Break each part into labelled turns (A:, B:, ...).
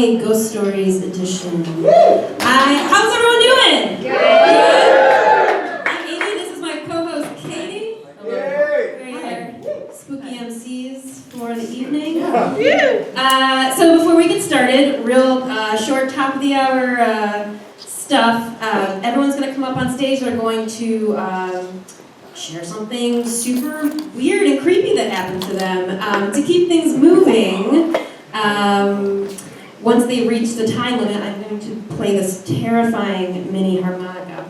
A: Holiday Ghost Stories edition. How's everyone doing?
B: Good.
A: I'm Amy, this is my co-host Katie. We're spooky MCs for the evening. So before we get started, real short top of the hour stuff. Everyone's going to come up on stage. They're going to share something super weird and creepy that happened to them. To keep things moving, once they reach the time limit, I'm going to play this terrifying mini harmonica.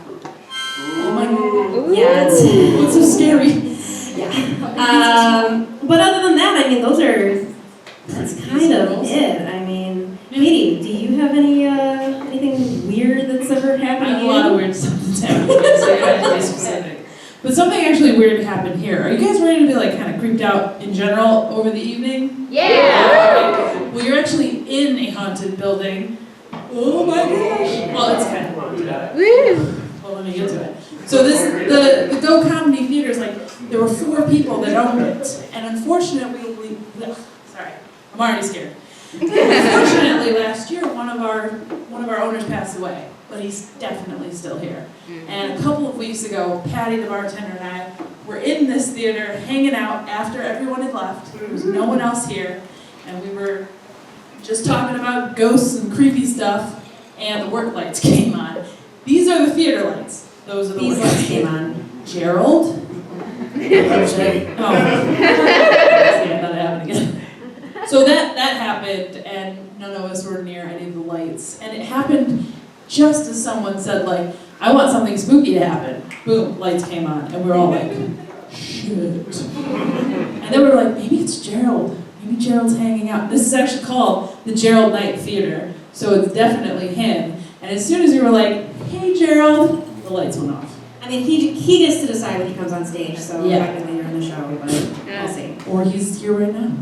B: Oh my god.
A: Yeah, it's so scary.
B: Yeah.
A: But other than that, I mean, that's kind of it. I mean, Katie, do you have anything weird that's ever happened
B: I have
A: to
B: a
A: you?
B: lot of weird stuff that's happened, so you have to be specific. But something actually weird happened here. Are you guys ready to be like kind of creeped out in general over the evening?
C: Yeah!
B: Okay. Well, you're actually in a haunted building. Oh my gosh! Well, it's kind of haunted. Well, let me get to it. So the Go Comedy Theater is like, there were 4 people that owned it. And unfortunately, sorry, I'm already scared. Unfortunately, last year, one of our owners passed away, but he's definitely still here. And a couple of weeks ago, Patty, the bartender, and I were in this theater hanging out after everyone had left. There was no one else here, and we were just talking about ghosts and creepy stuff, and the work lights came on. These are the theater lights. Those are the
A: These
B: work
A: lights came on.
B: Gerald? Oh. Yeah, that happened again. So that happened, and none of us were near any of the lights. And it happened just as someone said, like, I want something spooky to happen. Boom, lights came on, and we're all like, shit. And then we were like, maybe it's Gerald. Maybe Gerald's hanging out. This is actually called the Gerald Knight Theater, so it's definitely him. And as soon as we were like, hey Gerald, the lights went off.
A: I mean, he gets to decide when he comes on stage, so
B: Yeah.
A: technically you're in the show, but we'll see.
B: Or he's here right now.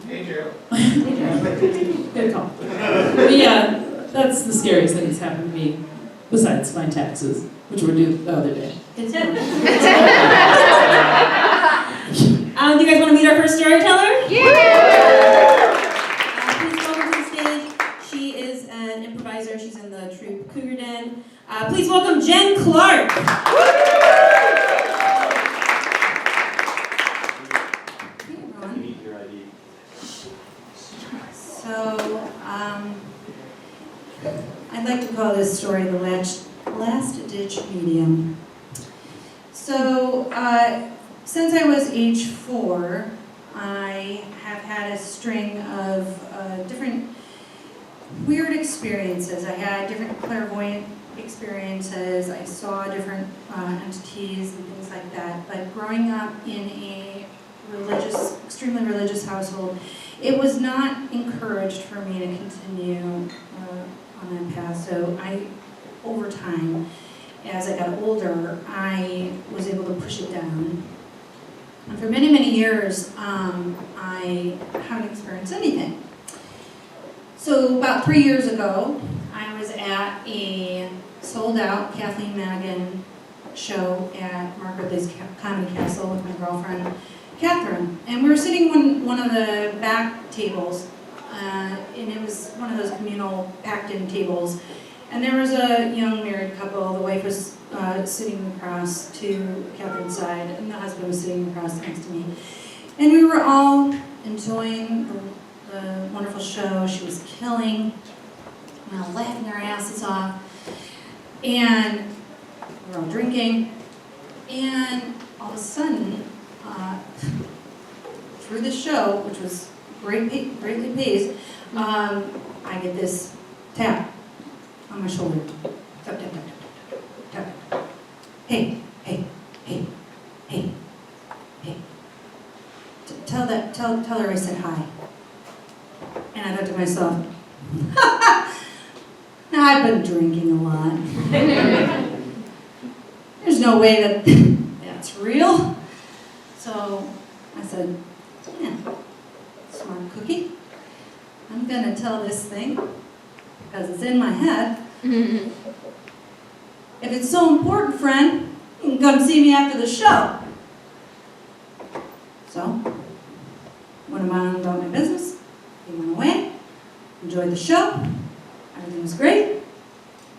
D: Hey, Gerald.
B: Good call. But yeah, that's the scariest thing that's happened to me, besides my taxes, which were due the other day.
A: Good tip. Do you guys want to meet our first storyteller? Please welcome to the stage. She is an improviser. She's in the troupe Cougar Den. Please welcome Jen Clark. Hey, everyone. So, I'd like to call this story the last ditch medium. So, since I was age 4, I have had a string of different weird experiences. I had different clairvoyant experiences. I saw different entities and things like that. But growing up in a extremely religious household, it was not encouraged for me to continue on that path. So over time, as I got older, I was able to push it down. And for many, many years, I haven't experienced anything. So about 3 years ago, I was at a sold-out Kathleen Madigan show at Mark Ridley's Comedy Castle with my girlfriend, Catherine. And we were sitting on one of the back tables, and it was one of those communal packed-in tables. And there was a young married couple. The wife was sitting across to Catherine's side, and the husband was sitting across next to me. And we were all enjoying the wonderful show. She was killing, laughing our asses off. And we were all drinking. And all of a sudden, through the show, which was greatly paced, I get this tap on my shoulder. Tap, tap, tap, tap, tap, tap. Hey, hey, hey, hey, hey. Tell her I said hi. And I thought to myself, I've been drinking a lot. There's no way that that's real. So I said, yeah, smart cookie. I'm gonna tell this thing, because it's in my head. If it's so important, friend, you can come see me after the show. So, went on about my business. He went away. enjoyed the show. Everything was great.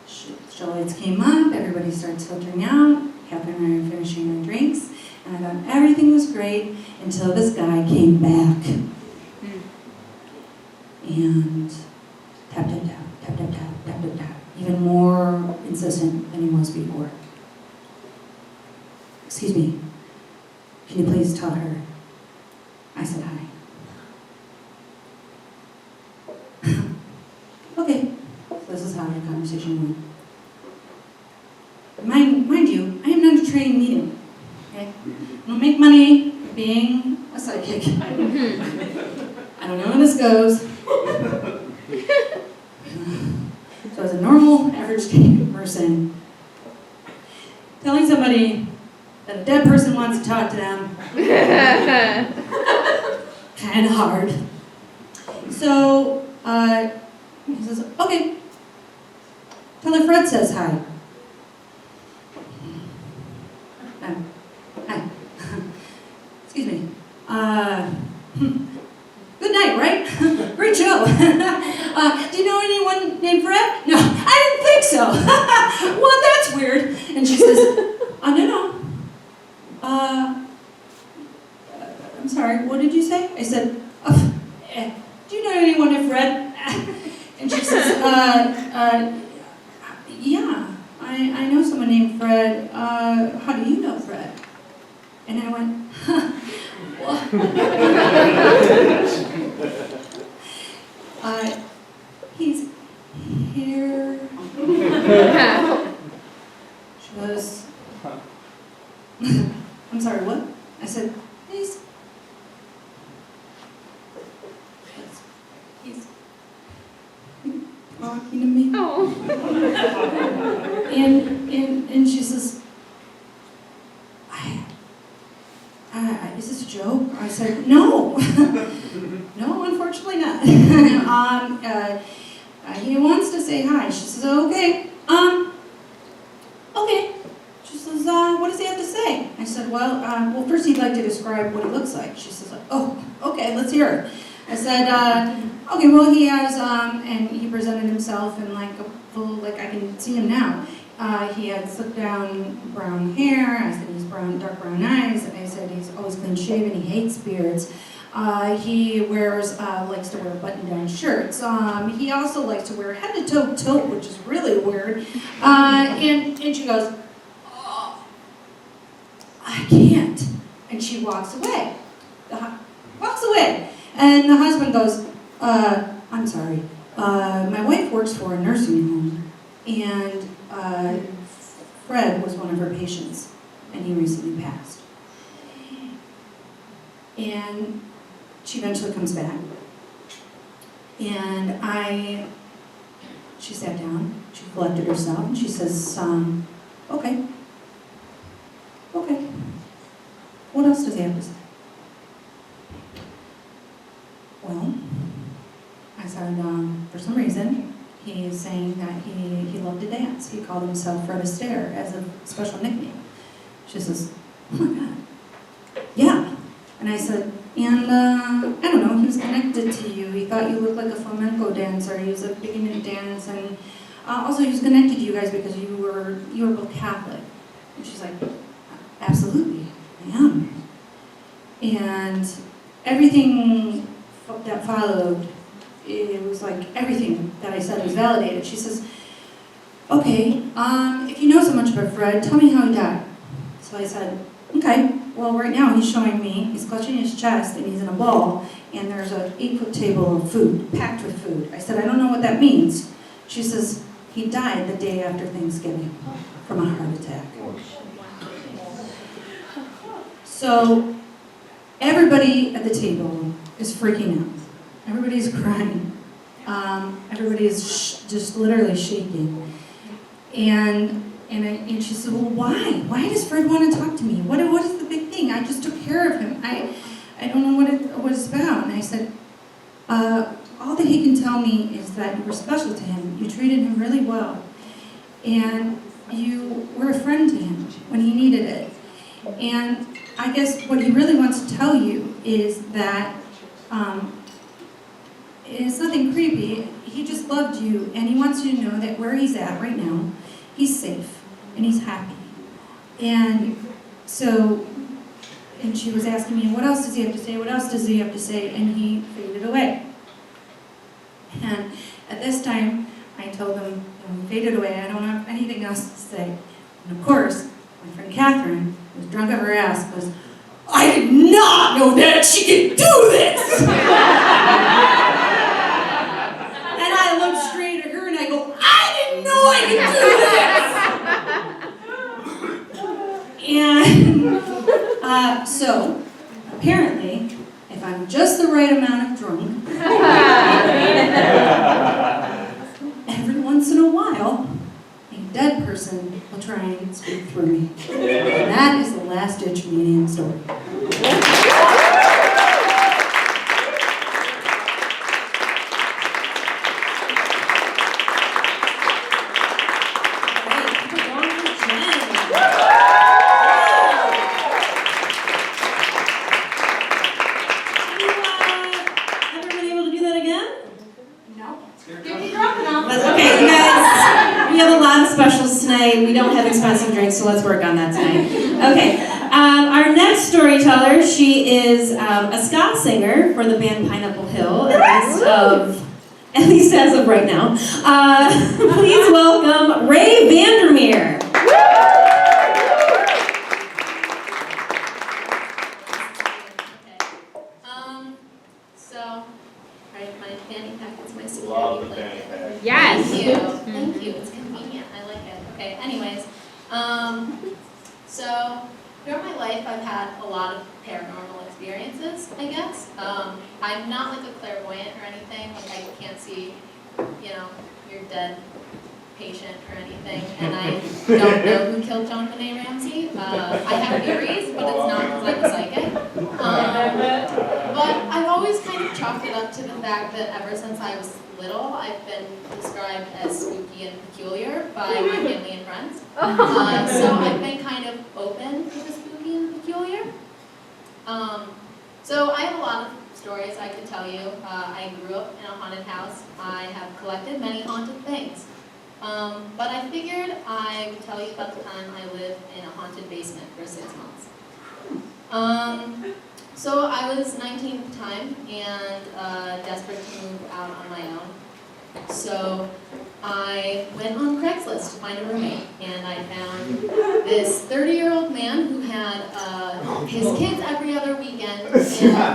A: Show lights came up, everybody started filtering out, Catherine and I were finishing our drinks, and I thought everything was great until this guy came back. And tap, tap, tap, tap, tap, tap, tap, tap, tap, even more insistent than he was before. Excuse me, can you please tell her I said hi? Okay, this is how our conversation went. Mind you, I am not a trained medium, okay? I don't make money being a psychic. I don't know where this goes. So as a normal, average person, telling somebody that a dead person wants to talk to them, kind of hard. So, he says, okay, tell her Fred says hi. Hi. Excuse me. Good night, right? Great show. Do you know anyone named Fred? No, I didn't think so. Well, that's weird. And she says, no. I'm sorry, what did you say? I said, do you know anyone named Fred? And she says, yeah, I know someone named Fred. How do you know Fred? And I went, well, he's here. She goes, I'm sorry, what? I said, he's talking to me.
C: Oh.
A: And she says, is this a joke? I said, no. No, unfortunately not. He wants to say hi. She says, okay. Okay. She says, what does he have to say? I said, well, first he'd like to describe what he looks like. She says, oh, okay, let's hear it. I said, okay, well, he has, and he presented himself in like a full, like I can see him now. He had slicked down brown hair. I said he's dark brown eyes. I said he's always clean shaven. He hates beards. He wears, likes to wear button-down shirts. He also likes to wear head-to-toe tilt, which is really weird. And she goes, oh, I can't. And she walks away. Walks away. And the husband goes, I'm sorry. My wife works for a nursing home, and Fred was one of her patients, and he recently passed. And she eventually comes back. And she sat down, she collected herself, and she says, okay. What else does he have to say? Well, I said, for some reason, he's saying that he loved to dance. He called himself Fred Astaire as a special nickname. She says, oh my God, yeah. And I said, and I don't know, he was connected to you. He thought you looked like a flamenco dancer. He was a beginning to dance, and also he was connected to you guys because you were both Catholic. And she's like, absolutely, I am. And everything that followed, it was like everything that I said was validated. She says, okay, if you know so much about Fred, tell me how he died. So I said, okay, well right now he's showing me, he's clutching his chest and he's in a ball and there's an 8-foot table of food, packed with food. I said, I don't know what that means. She says, he died the day after Thanksgiving from a heart attack. So everybody at the table is freaking out. Everybody's crying. Everybody's just literally shaking. And she said, well, why? Why does Fred want to talk to me? What is the big thing? I just took care of him. I don't know what it's about. And I said, all that he can tell me is that you were special to him. You treated him really well. And you were a friend to him when he needed it. And I guess what he really wants to tell you is that it's nothing creepy. He just loved you, and he wants you to know that where he's at right now, he's safe, and he's happy. And so, and she was asking me, what else does he have to say? What else does he have to say? And he faded away. And at this time, I told him, he faded away, I don't have anything else to say. And of course, my friend Catherine, who was drunk of her ass, goes, I did not know that she could do this! And I looked straight at her and I go, I didn't know I could do this! And so, apparently, if I'm just the right amount of drunk, every once in a while, a dead person will try and speak through me. And that is the Last Ditch Medium story.
C: Okay, you guys, we have a lot of specials tonight. We don't have expensive drinks, so let's work on that tonight. Okay, our next storyteller, she is a ska singer for the band Pineapple Hill, at least as of right now. Please welcome Ray Vandermeer.
E: My fanny pack is my
D: Love
E: security
D: the fanny
E: blanket.
D: pack.
F: Yes.
E: Thank you. Thank you. It's convenient. I like it. Okay. Anyways, so throughout my life, I've had a lot of paranormal experiences. I guess I'm not like a clairvoyant or anything. Like I can't see, your dead patient or anything, and I don't know who killed John Benet Ramsey. I have theories, but it's not because I'm a psychic. But I've always kind of chalked it up to the fact that ever since I was little, I've been described as spooky and peculiar by my family and friends. So I've been kind of open to the spooky and peculiar. So I have a lot of stories I could tell you. I grew up in a haunted house. I have collected many haunted things. But I figured I would tell you about the time I lived in a haunted basement for 6 months. So I was 19 at the time and desperate to move out on my own. So I went on Craigslist to find a roommate, and I found this 30-year-old man who had his kids every other weekend and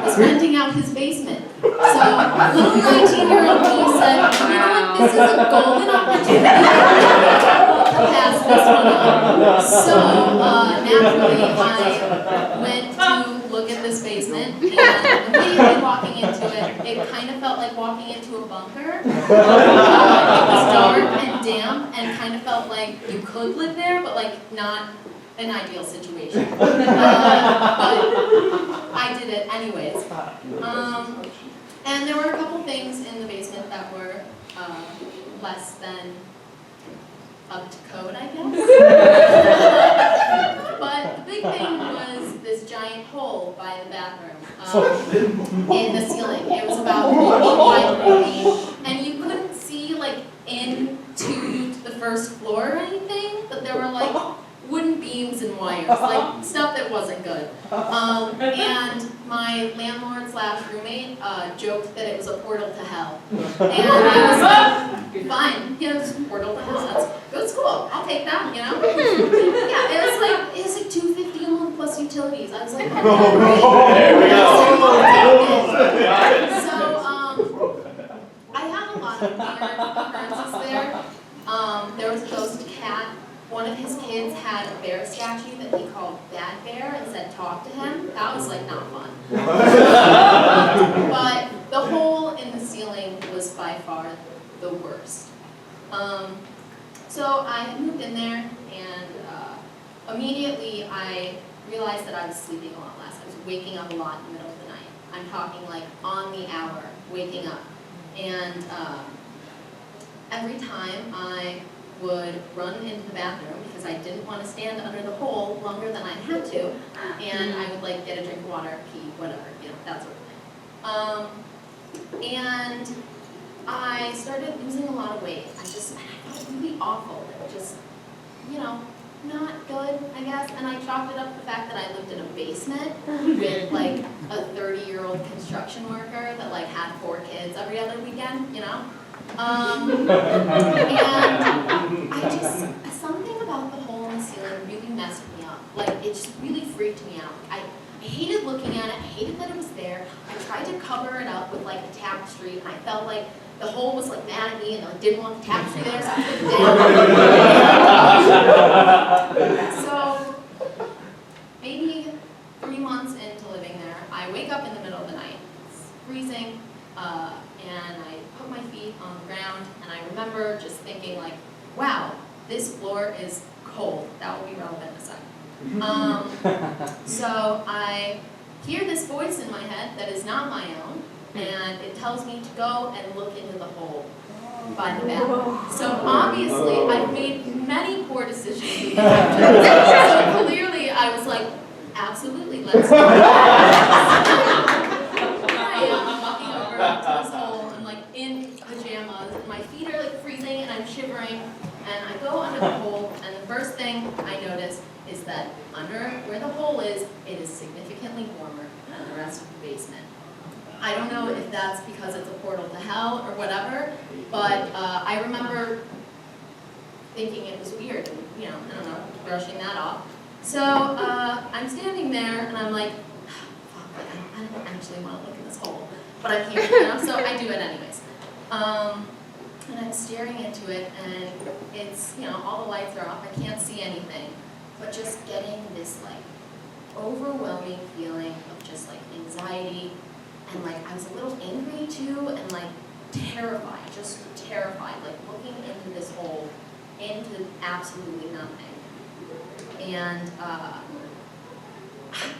E: was renting out his basement. So little 19-year-old me said, you know what, this is a golden opportunity to pass this one up. So naturally I went to look at this basement, and immediately walking into it, it kind of felt like walking into a bunker. It was dark and damp and kind of felt like you could live there, but like not an ideal situation. But I did it anyways. And there were a couple things in the basement that were less than up to code, I guess. But the big thing was this giant hole by the bathroom in the ceiling. It was about 3 feet by 3 feet, and you couldn't see like into the first floor or anything, but there were like wooden beams and wires, like stuff that wasn't good. And my landlord/roommate joked that it was a portal to hell. And I was like, fine, it's a portal to hell. That's cool. I'll take that, Yeah, it was like $250 a month plus utilities. I was like,
D: There we go.
E: So I had a lot of weird occurrences there. There was a ghost cat. One of his kids had a bear statue that he called Bad Bear and said, talk to him. That was like not fun. But the hole in the ceiling was by far the worst. So I had moved in there, and immediately I realized that I was sleeping a lot less. I was waking up a lot in the middle of the night. I'm talking like on the hour, waking up. And every time I would run into the bathroom because I didn't want to stand under the hole longer than I had to, and I would like get a drink of water, pee, whatever, that sort of thing. And I started losing a lot of weight. I felt really awful. Just, not good, I guess. And I chalked it up to the fact that I lived in a basement with like a 30-year-old construction worker that like had 4 kids every other weekend, And something about the hole in the ceiling really messed me up. Like, it just really freaked me out. I hated looking at it. I hated that it was there. I tried to cover it up with like a tapestry, and I felt like the hole was like mad at me, and I didn't want the tapestry there, so I put it down. So maybe 3 months into living there, I wake up in the middle of the night. It's freezing, and I put my feet on the ground, and I remember just thinking like, wow, this floor is cold. That will be relevant in a second. So I hear this voice in my head that is not my own, and it tells me to go and look into the hole by the bathroom. So obviously, I've made many poor decisions. So clearly, I was like, absolutely, let's go. I am walking over to this hole, and like in pajamas, and my feet are like freezing, and I'm shivering, and I go under the hole, and the first thing I notice is that under where the hole is, it is significantly warmer than the rest of the basement. I don't know if that's because it's a portal to hell or whatever, but I remember thinking it was weird, and I don't know, brushing that off. So I'm standing there, and I'm like, fuck, I don't actually want to look in this hole, but I'm here, so I do it anyways. And I'm staring into it, and it's, all the lights are off, I can't see anything, but just getting this like overwhelming feeling of just like anxiety, and like I was a little angry too, and like terrified, just terrified, like looking into this hole, into absolutely nothing. And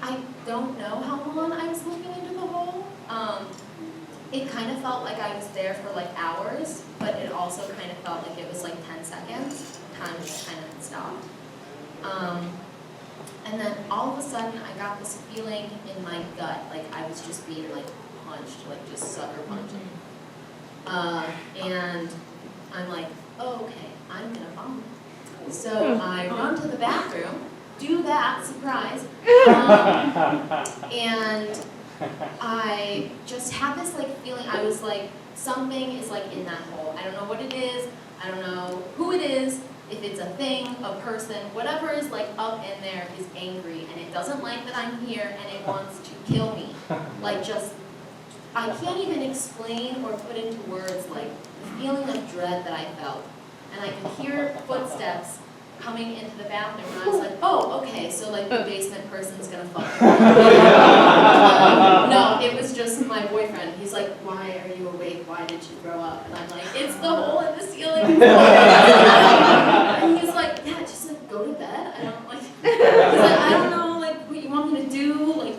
E: I don't know how long I was looking into the hole. It kind of felt like I was there for like hours, but it also kind of felt like it was like 10 seconds. Time just kind of stopped. And then all of a sudden, I got this feeling in my gut, like I was just being like punched, like just sucker punching. And I'm like, oh, okay, I'm gonna vomit. So I run to the bathroom, do that, surprise, and I just had this like feeling, I was like, something is like in that hole. I don't know what it is, I don't know who it is, if it's a thing, a person, whatever is like up in there is angry, and it doesn't like that I'm here, and it wants to kill me. Like just, I can't even explain or put into words like the feeling of dread that I felt. And I could hear footsteps coming into the bathroom, and I was like, oh, okay, so like the basement person's gonna fuck me. No, it was just my boyfriend. He's like, why are you awake? Why did you throw up? And I'm like, it's the hole in the ceiling. And he's like, yeah, just like go to bed. I don't like, he's like, I don't know like what you want me to do, like,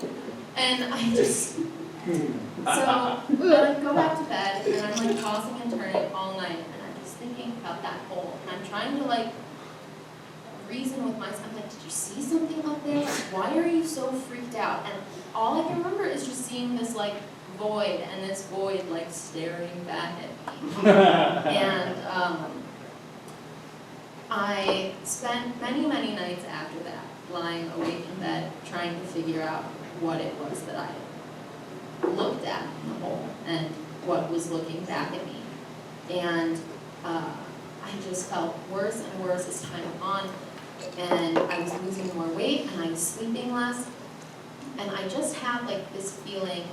E: and I just, so I like go back to bed, and I'm like tossing and turning all night, and I'm just thinking about that hole, and I'm trying to like reason with myself. I'm like, did you see something up there? Like, why are you so freaked out? And all I can remember is just seeing this like void, and this void like staring back at me. And I spent many, many nights after that lying awake in bed trying to figure out what it was that I looked at in the hole and what was looking back at me. And I just felt worse and worse as time went on, and I was losing more weight, and I was sleeping less, and I just had like this feeling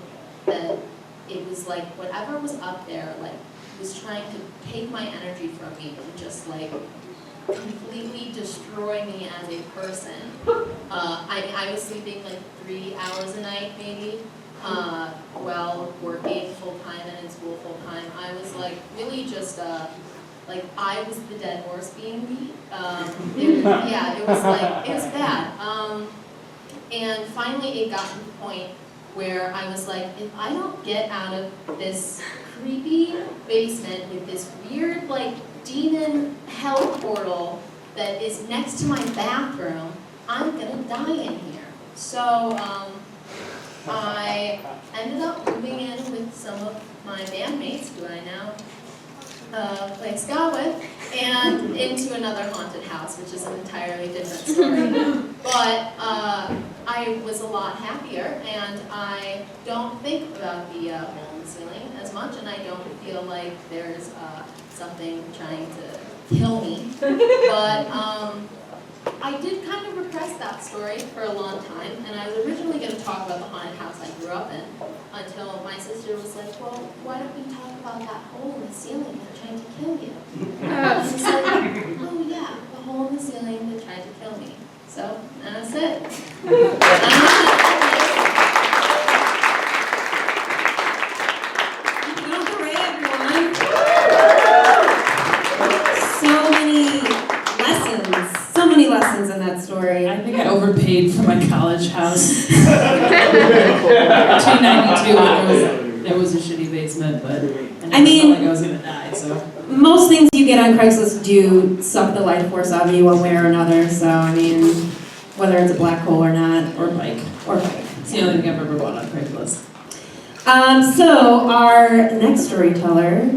E: that it was like whatever was up there like was trying to take my energy from me and just like completely destroy me as a person. I was sleeping like 3 hours a night maybe, while working full-time and in school full-time. I was like really just like I was the dead horse being beat. It was bad. And finally it got to the point where I was like, if I don't get out of this creepy basement with this weird like demon hell portal that is next to my bathroom, I'm gonna die in here. So I ended up moving in with some of my bandmates, who I now play ska with, and into another haunted house, which is an entirely different story. But I was a lot happier, and I don't think about the hole in the ceiling as much, and I don't feel like there's something trying to kill me. But I did kind of repress that story for a long time, and I was originally going to talk about the haunted house I grew up in, until my sister was like, well, why don't we talk about that hole in the ceiling that tried to kill you? And I was like, oh yeah, the hole in the ceiling that tried to kill me. So, and that's it.
C: Go hooray, everyone! So many lessons in that story.
B: I think I overpaid for my college house. $292. There was a shitty basement, but I
C: mean-
B: felt like I was gonna die. So
C: Most things you get on Craigslist do suck the life force out of you one way or another, so I mean, whether it's a black hole or not,
B: or bike. It's the only thing I've ever bought on Craigslist.
C: So our next storyteller,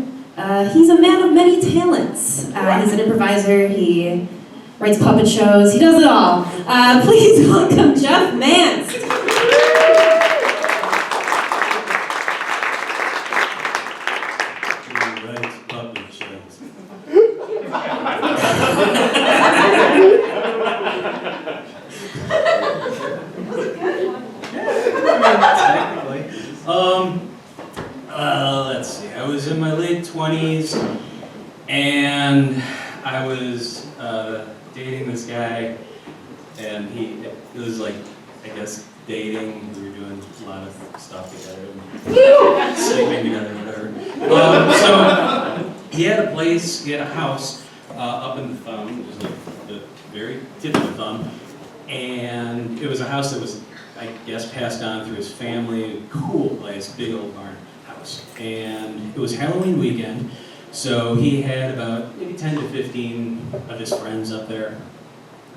C: he's a man of many talents. He's an improviser, he writes puppet shows, he does it all. Please welcome Jeff Mance.
F: He writes puppet shows. Technically. Let's see. I was in my late 20s, and I was dating this guy, and it was like, I guess, dating. We were doing a lot of stuff together, and sleeping together, whatever. So he had a place, he had a house up in the Thumb, which is like the very tip of the Thumb, and it was a house that was, I guess, passed on through his family. A cool place, big old barn house, and it was Halloween weekend. So he had about maybe 10 to 15 of his friends up there.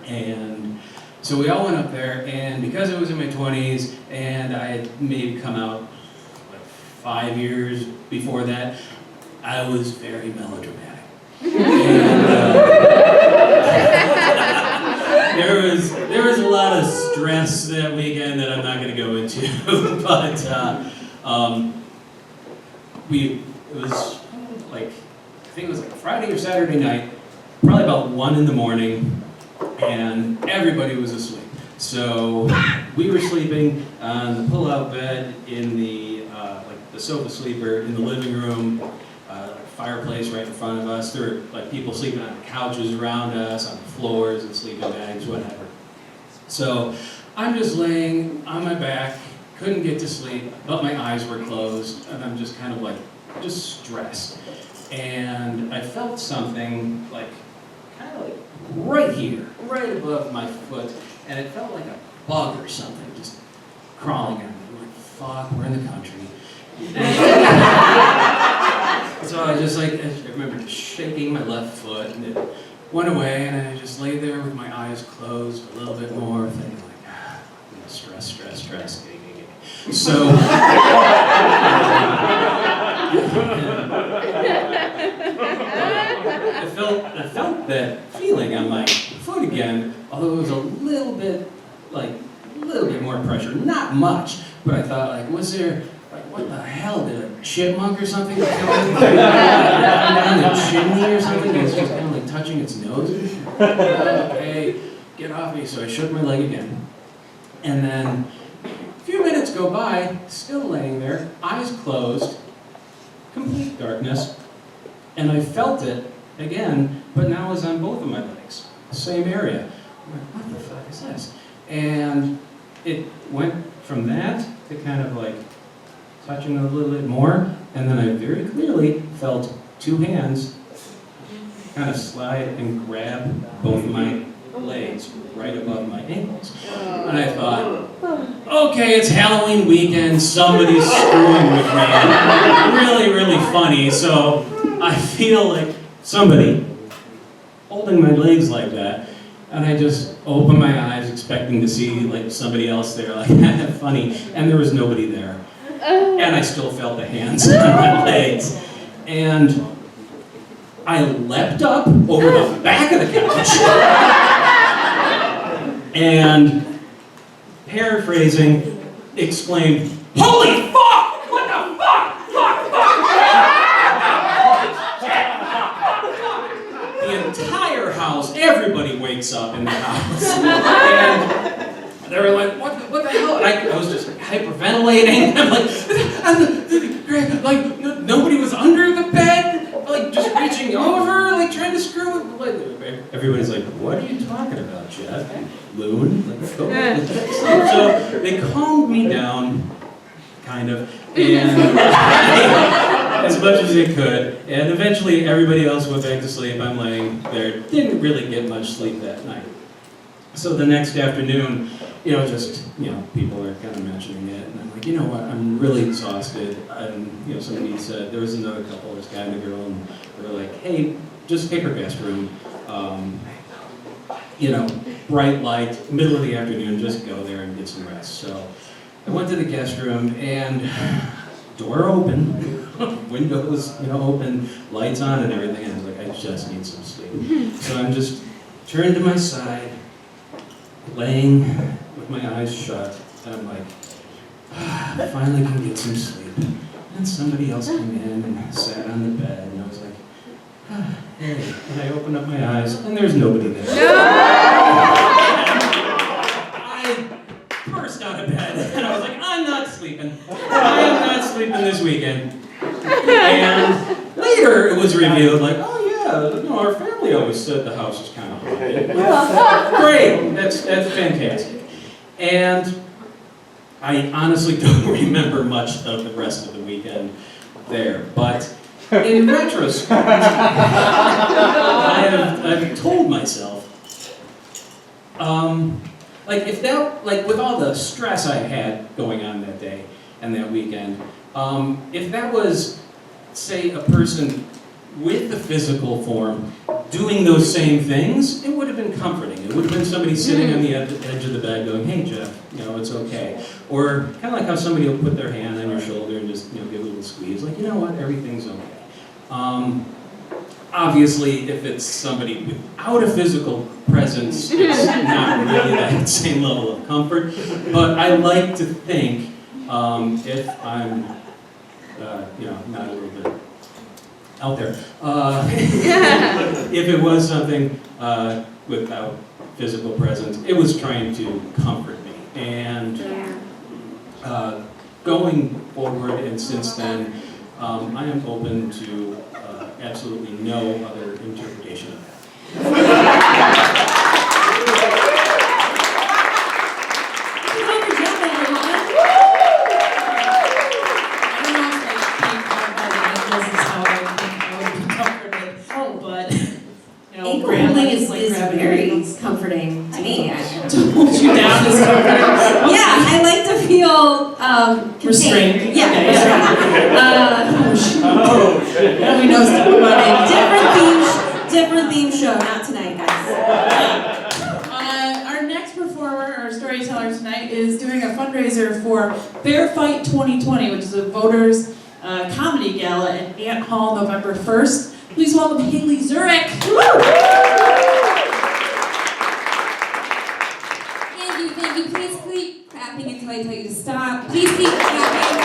F: And so we all went up there, and because I was in my 20s, and I had maybe come out like 5 years before that, I was very melodramatic. And there was a lot of stress that weekend that I'm not going to go into, but it was like, I think it was like Friday or Saturday night, probably about 1 in the morning, and everybody was asleep. So we were sleeping on the pull-out bed in the like the sofa sleeper in the living room, fireplace right in front of us. There were like people sleeping on the couches around us, on the floors and sleeping bags, whatever. So I'm just laying on my back, couldn't get to sleep, but my eyes were closed, and I'm just kind of like, just stressed. And I felt something like, kind of like right here, right above my foot, and it felt like a bug or something just crawling at me. I'm like, fuck, we're in the country. So I just like, I remember just shaking my left foot, and it went away, and I just lay there with my eyes closed a little bit more, thinking like, stress. So, I felt that feeling on my foot again, although it was a little bit more pressure, not much, but I thought, like, was there, like, what the hell, did a chipmunk or something come down the chimney or something, and it's just kind of like touching its nose? Okay, get off me. So I shook my leg again, and then a few minutes go by, still laying there, eyes closed, complete darkness, and I felt it again, but now it was on both of my legs, same area. I'm like, what the fuck is this? And it went from that to kind of like touching a little bit more, and then I very clearly felt two hands kind of slide and grab both of my legs right above my ankles. And I thought, okay, it's Halloween weekend, somebody's screwing with me. Really, really funny. So I feel like somebody holding my legs like that And I just opened my eyes expecting to see like somebody else there, like funny, and there was nobody there. And I still felt the hands on my legs. And I leapt up over the back of the couch and, paraphrasing, exclaimed, "Holy fuck! What the fuck? The entire house, everybody wakes up in the house. And they were like, what the hell? And I was just hyperventilating. I'm like, nobody was under the bed, like just reaching over, like trying to screw it. Like, everybody's like, what are you talking about, Jeff? Loon? Like, go. So they calmed me down, kind of, and as much as they could, and eventually everybody else went back to sleep. I'm laying there, didn't really get much sleep that night. So the next afternoon, people are kind of mentioning it, and I'm like, you know what, I'm really exhausted. And, somebody said, there was another couple, this guy and a girl, and they were like, hey, just take her guest room. Bright light, middle of the afternoon, just go there and get some rest. So I went to the guest room, and door open, windows, open, lights on and everything, and I was like, I just need some sleep. So I'm just turned to my side, laying with my eyes shut, and I'm like, I finally can get some sleep. And somebody else came in and sat on the bed, and I was like, hey. And I opened up my eyes, and there's nobody there. I burst out of bed, and I was like, I'm not sleeping. I am not sleeping this weekend. And later it was revealed, like, oh yeah, our family always said the house is kind of haunted. Great, that's fantastic. And I honestly don't remember much of the rest of the weekend there, but in retrospect, I've told myself, with all the stress I had going on that day and that weekend, if that was, say, a person with the physical form doing those same things, it would have been comforting. It would have been somebody sitting on the edge of the bed going, hey, Jeff, it's okay. Or kind of like how somebody will put their hand on your shoulder and just, give a little squeeze, like, you know what, everything's okay. Obviously, if it's somebody without a physical presence, it's not really that same level of comfort. But I like to think, if I'm, not a little bit out there, if it was something without physical presence, it was trying to comfort me. And going forward, and since then, I am open to absolutely no other interpretation of that.
C: Ankle holding is very comforting to me.
B: To hold you down is comforting.
C: Yeah, I like to feel
B: Restrained.
C: Yeah.
B: Okay,
C: Yeah, we know stuff about it. Different theme show, not tonight, guys.
B: Our next performer, or storyteller tonight, is doing a fundraiser for Fair Fight 2020, which is a voters comedy gala at Ant Hall November 1st. Please welcome Haley Zurich.
G: Thank you. Please keep clapping until I tell you to stop. Please keep clapping.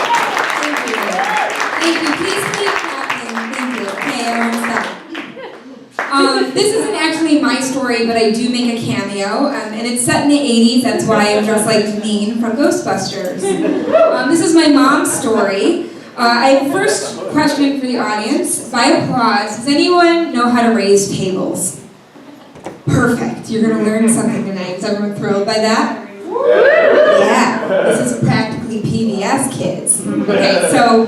G: Thank you. Please keep clapping. Thank you. Okay, everyone stop. This isn't actually my story, but I do make a cameo, and it's set in the 80s. That's why I'm dressed like Janine from Ghostbusters. This is my mom's story. I have a first question for the audience. By applause, does anyone know how to raise tables? Perfect. You're going to learn something tonight. Is everyone thrilled by that? Yeah. This is practically PBS, kids. Okay, so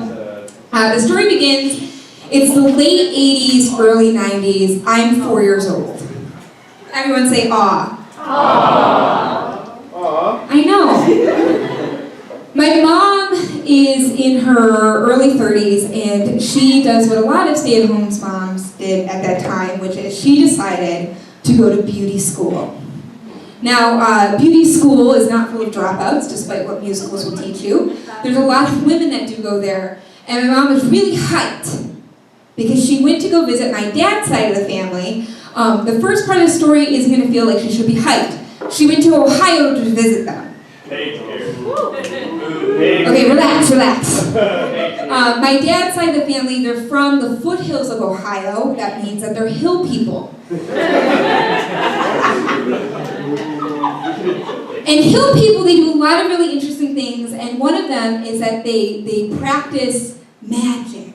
G: the story begins. It's the late 80s, early 90s. I'm 4 years old. Everyone say aw. Aww. I know. My mom is in her early 30s, and she does what a lot of stay-at-home moms did at that time, which is she decided to go to beauty school. Now, beauty school is not full of dropouts, despite what musicals will teach you. There's a lot of women that do go there, and my mom was really hyped because she went to go visit my dad's side of the family. The first part of the story isn't going to feel like she should be hyped. She went to Ohio to visit them. Okay, relax. My dad's side of the family, they're from the foothills of Ohio. That means that they're hill people. And hill people, they do a lot of really interesting things, and one of them is that they practice magic,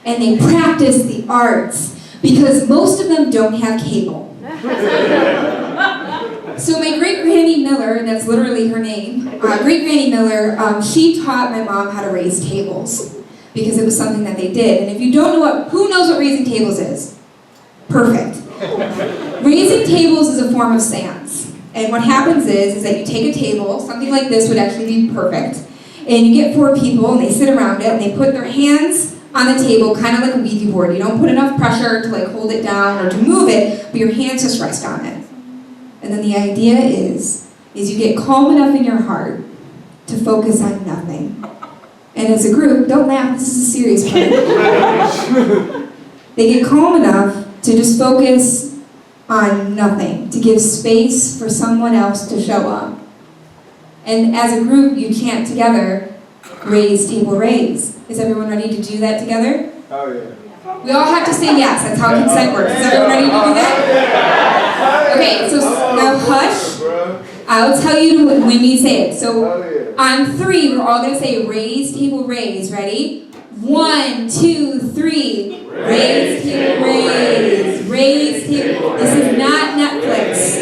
G: and they practice the arts, because most of them don't have cable. So my great-granny Miller, and that's literally her name, great-granny Miller, she taught my mom how to raise tables, because it was something that they did. And if you don't know who knows what raising tables is? Perfect. Raising tables is a form of seance. And what happens is that you take a table, something like this would actually be perfect, and you get 4 people, and they sit around it, and they put their hands on the table, kind of like a Ouija board. You don't put enough pressure to like hold it down or to move it, but your hands just rest on it. And then the idea is you get calm enough in your heart to focus on nothing. And as a group, don't laugh, this is a serious part. They get calm enough to just focus on nothing, to give space for someone else to show up. And as a group, you chant together, raise, table, raise. Is everyone ready to do that together?
D: Oh, yeah.
G: We all have to say yes, that's how consent works. Is everyone ready to do that? Okay, so now hush. I'll tell you when we say it. So on 3, we're all going to say raise, table, raise. Ready? 1, 2, 3. Raise, table, raise. Raise, table. This is not Netflix.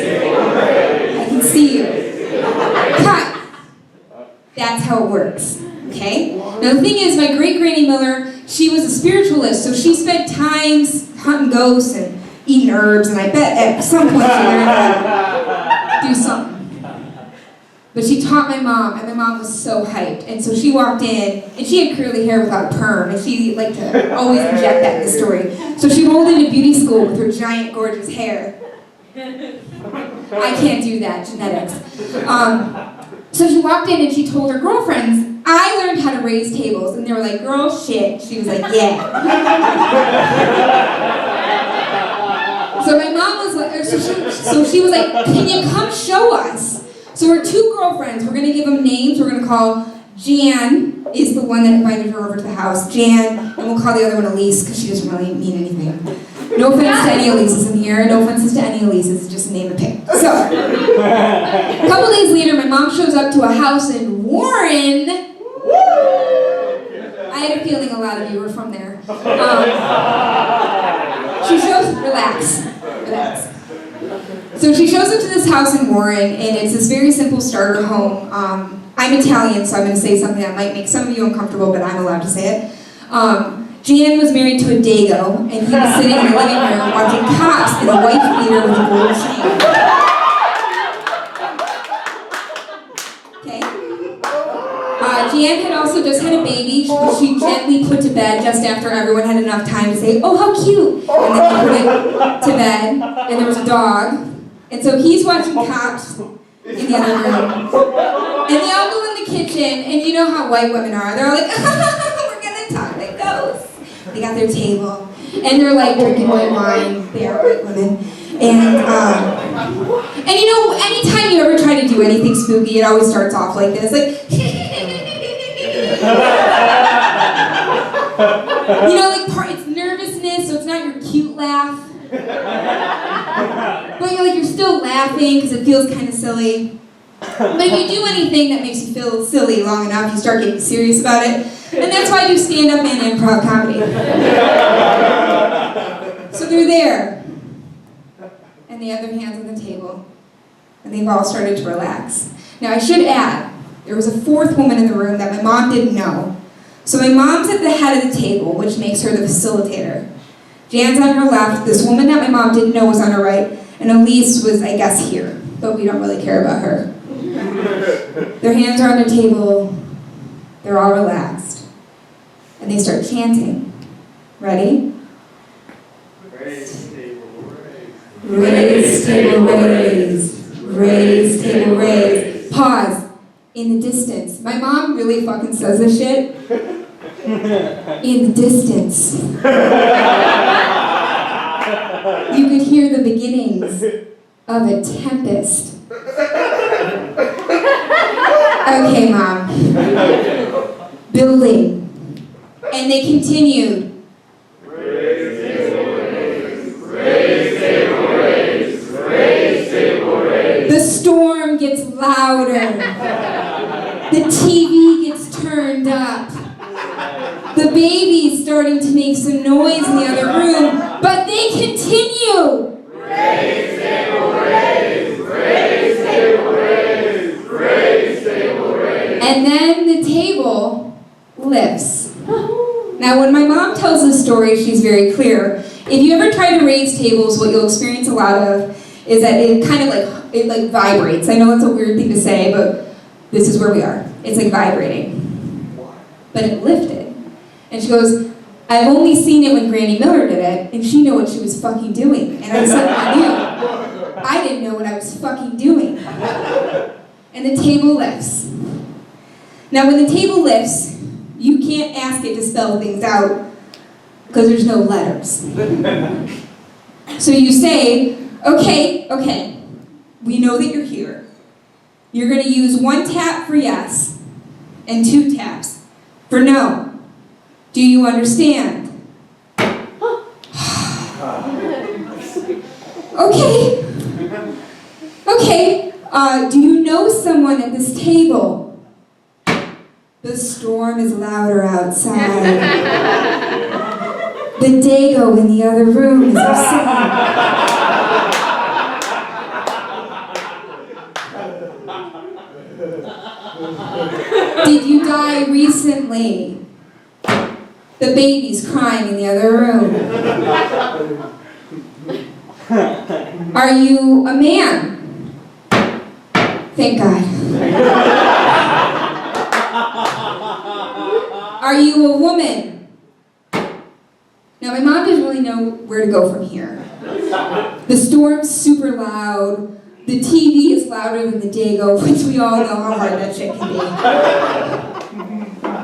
G: I can see you. Cut. That's how it works. Okay? Now the thing is, my great-granny Miller, she was a spiritualist, so she spent times hunting ghosts and eating herbs, and I bet at some point she learned how to do something. But she taught my mom, and my mom was so hyped. And so she walked in, and she had curly hair without a perm, and she liked to always project that in the story. So she rolled into beauty school with her giant, gorgeous hair. I can't do that, genetics. So she walked in and she told her girlfriends, I learned how to raise tables. And they were like, girl, shit. She was like, yeah. So my mom was like, so she was like, can you come show us? So her 2 girlfriends, we're going to give them names. We're going to call Jan is the one that invited her over to the house. Jan, and we'll call the other one Elise because she doesn't really mean anything. No offense to any Elises in here. No offenses to any Elises. Just a name and pick. So, a couple days later, my mom shows up to a house in Warren. I had a feeling a lot of you were from there. She shows, relax. So she shows up to this house in Warren, and it's this very simple starter home. I'm Italian, so I'm going to say something that might make some of you uncomfortable, but I'm allowed to say it. Jan was married to a Dago, and he was sitting in the living room watching Cops in a white theater with a gold chain. Okay? Jan had also just had a baby, which she gently put to bed just after everyone had enough time to say, oh, how cute! And then he put it to bed, and there was a dog. And so he's watching Cops in the other room. And they all go in the kitchen, and you know how white women are. They're all like, we're gonna talk like ghosts. They got their table, and they're like drinking white wine. They are white women. And you know, anytime you ever try to do anything spooky, it always starts off like this, like, you know, like it's nervousness, so it's not your cute laugh. But you're still laughing because it feels kind of silly. But if you do anything that makes you feel silly long enough, you start getting serious about it. And that's why I do stand-up and improv comedy. So they're there. And they have their hands on the table. And they've all started to relax. Now I should add, there was a 4th woman in the room that my mom didn't know. So my mom's at the head of the table, which makes her the facilitator. Jan's on her left, this woman that my mom didn't know was on her right, and Elise was, I guess, here. But we don't really care about her. Their hands are on their table, they're all relaxed, and they start chanting. Ready?
D: Raise, table, raise.
G: Raise, table, raise. Raise, in the distance. My mom really fucking says this shit. In the distance. You could hear the beginnings of a tempest. Okay, Mom. Building. And they continued. The storm gets louder. The TV gets turned up. The baby's starting to make some noise in the other room, but they continue. And then the table lifts. Now, when my mom tells this story, she's very clear. If you ever try to raise tables, what you'll experience a lot of is that it kind of like vibrates. I know it's a weird thing to say, but this is where we are. It's like vibrating. But it lifted. And she goes, I've only seen it when Granny Miller did it, and she knew what she was fucking doing. And I suddenly knew. I didn't know what I was fucking doing. And the table lifts. Now, when the table lifts, you can't ask it to spell things out because there's no letters. So you say, okay, we know that you're here. You're going to use 1 tap for yes and 2 taps for no. Do you understand? Okay. Do you know someone at this table? The storm is louder outside. The Dago in the other room is upset. Did you die recently? The baby's crying in the other room. Are you a man? Thank God. Are you a woman? Now, my mom doesn't really know where to go from here. The storm's super loud. The TV is louder than the Dago, which we all know how hard that shit can be.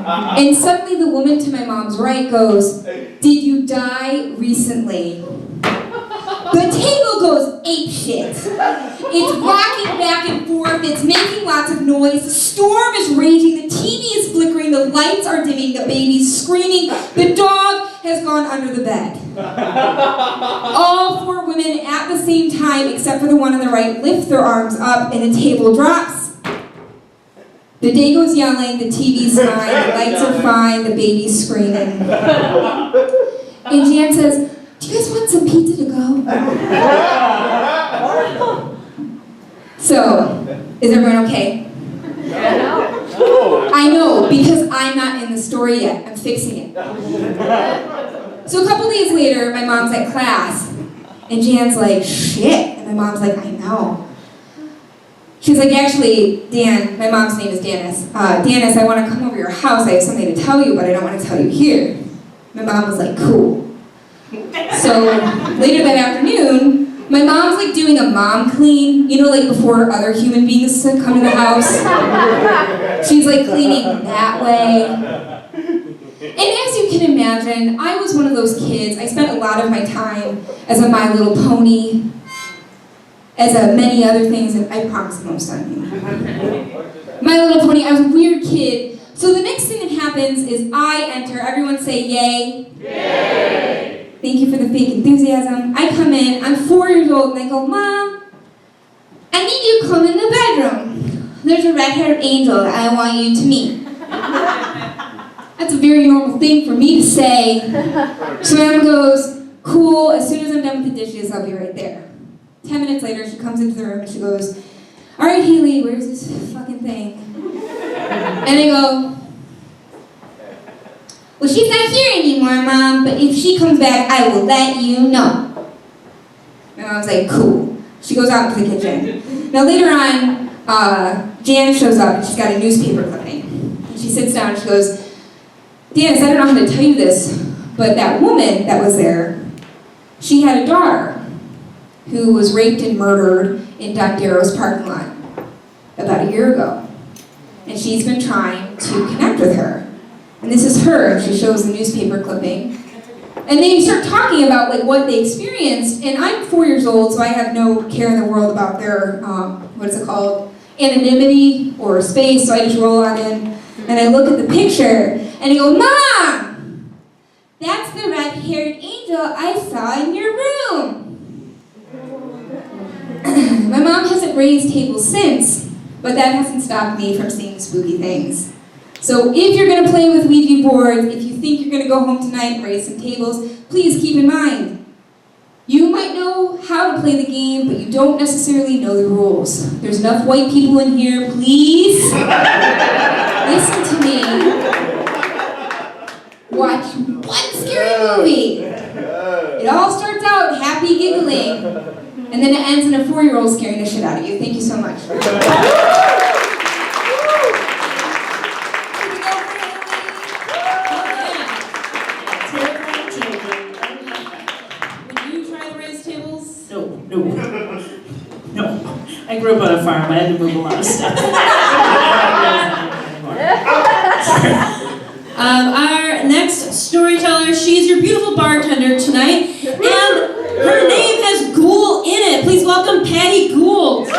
G: And suddenly the woman to my mom's right goes, did you die recently? The table goes apeshit. It's rocking back and forth, it's making lots of noise, the storm is raging, the TV is flickering, the lights are dimming, the baby's screaming, the dog has gone under the bed. All 4 women at the same time, except for the one on the right, lift their arms up and the table drops. The Dago's yelling, the TV's fine, the lights are fine, the baby's screaming. And Jan says, do you guys want some pizza to go? So, is everyone okay? I know, because I'm not in the story yet. I'm fixing it. So a couple days later, my mom's at class, and Jan's like, shit. And my mom's like, I know. She's like, actually, Dan, my mom's name is Danis. Danis, I want to come over to your house. I have something to tell you, but I don't want to tell you here. My mom was like, cool. So later that afternoon, my mom's like doing a mom clean, you know, like before other human beings come to the house. She's like cleaning that way. And as you can imagine, I was one of those kids. I spent a lot of my time as a My Little Pony, as a many other things, and I promise I'm almost done. My Little Pony, I was a weird kid. So the next thing that happens is I enter, everyone say yay. Yay! Thank you for the fake enthusiasm. I come in, I'm 4 years old, and I go, Mom, I need you to come in the bedroom. There's a red-haired angel that I want you to meet. That's a very normal thing for me to say. So Mom goes, cool, as soon as I'm done with the dishes, I'll be right there. 10 minutes later, she comes into the room and she goes, all right, Haley, where's this fucking thing? And I go, well, she's not here anymore, Mom, but if she comes back, I will let you know. My mom's like, cool. She goes out into the kitchen. Now later on, Jan shows up and she's got a newspaper clipping. And she sits down and she goes, Danis, I don't know how to tell you this, but that woman that was there, she had a daughter who was raped and murdered in Don Darrow's parking lot about a year ago. and she's been trying to connect with her. And this is her, and she shows the newspaper clipping. And they start talking about like what they experienced, and I'm 4 years old, so I have no care in the world about their, anonymity or space, so I just roll on in, and I look at the picture, and I go, Mom! That's the red-haired angel I saw in your room! My mom hasn't raised tables since, but that hasn't stopped me from seeing spooky things. So if you're going to play with Ouija boards, if you think you're going to go home tonight and raise some tables, please keep in mind, you might know how to play the game, but you don't necessarily know the rules. There's enough white people in here, please. Listen to me. Watch one scary movie. It all starts out happy giggling, and then it ends in a 4-year-old scaring the shit out of you. Thank you so much.
B: No. I grew up on a farm. I had to move a lot of stuff. Our next storyteller, she's your beautiful bartender tonight, and her name has Ghoul in it. Please welcome Patty Gould.
H: Fill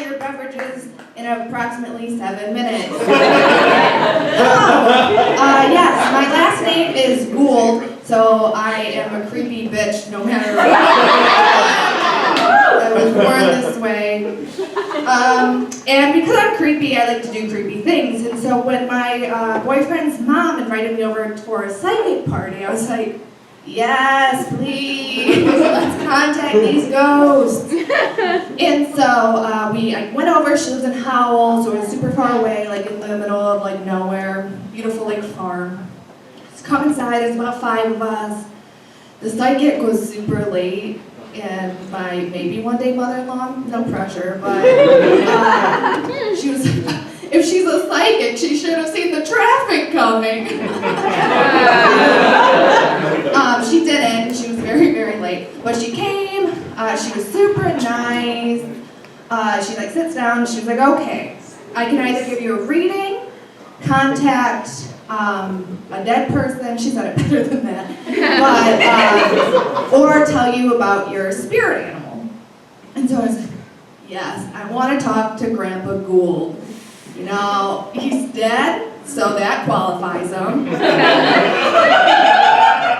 H: your beverages in approximately 7 minutes. Yes, my last name is Gould, so I am a creepy bitch no matter what. I was born this way. And because I'm creepy, I like to do creepy things. And so when my boyfriend's mom invited me over for a psychic party, I was like, yes, please, let's contact these ghosts. And so I went over. She lives in Howell, so it's super far away, like in the middle of like nowhere, beautiful lake farm. Just come inside. There's about 5 of us. The psychic was super late, and my maybe one day mother-in-law, no pressure, but she was. If she's a psychic, she should have seen the traffic coming. She didn't. She was very, very late. But she came. She was super nice. She like sits down. She was like, okay, I can either give you a reading, contact a dead person. She said it better than that. But or tell you about your spirit animal. And so I was like, yes, I want to talk to Grandpa Gould. You know, he's dead, so that qualifies him.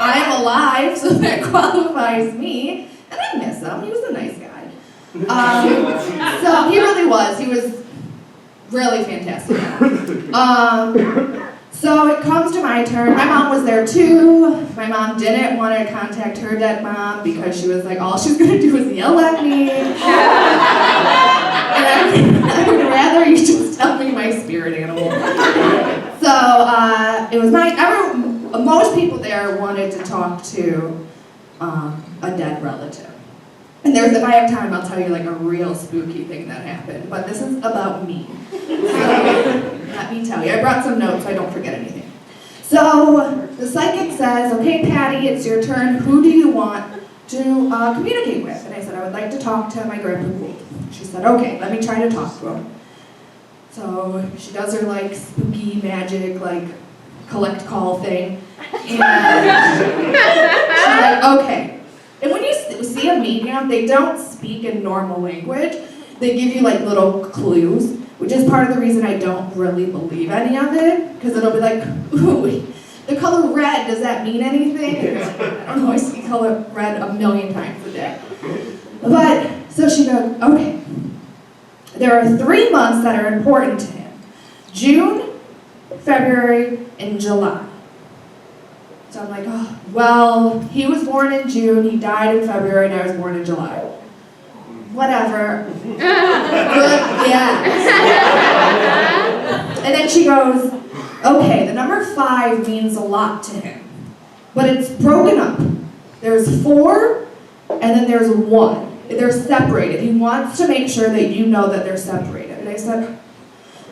H: I'm alive, so that qualifies me. And I miss him. He was a nice guy. So he really was. He was really fantastic. So it comes to my turn. My mom was there too. My mom didn't want to contact her dead mom because she was like, all she's going to do is yell at me. And I would rather you just tell me my spirit animal. So it was most people there wanted to talk to a dead relative. And if I have time, I'll tell you like a real spooky thing that happened. But this is about me. So let me tell you. I brought some notes so I don't forget anything. So the psychic says, okay, Patty, it's your turn. Who do you want to communicate with? And I said, I would like to talk to my Grandpa Gould. She said, okay, let me try to talk to him. So she does her like spooky magic, like collect call thing. And she's like, okay. And when you see a medium, they don't speak in normal language. They give you like little clues, which is part of the reason I don't really believe any of it, because it'll be like, ooh, the color red, does that mean anything? I don't know, I see color red 1,000,000 times a day. But, so she goes, okay, there are 3 months that are important to him. June, February, and July. So I'm like, oh, well, he was born in June, he died in February, and I was born in July. Whatever. Good, yeah. And then she goes, okay, the number 5 means a lot to him, but it's broken up. There's 4, and then there's 1. They're separated. He wants to make sure that you know that they're separated. And I said,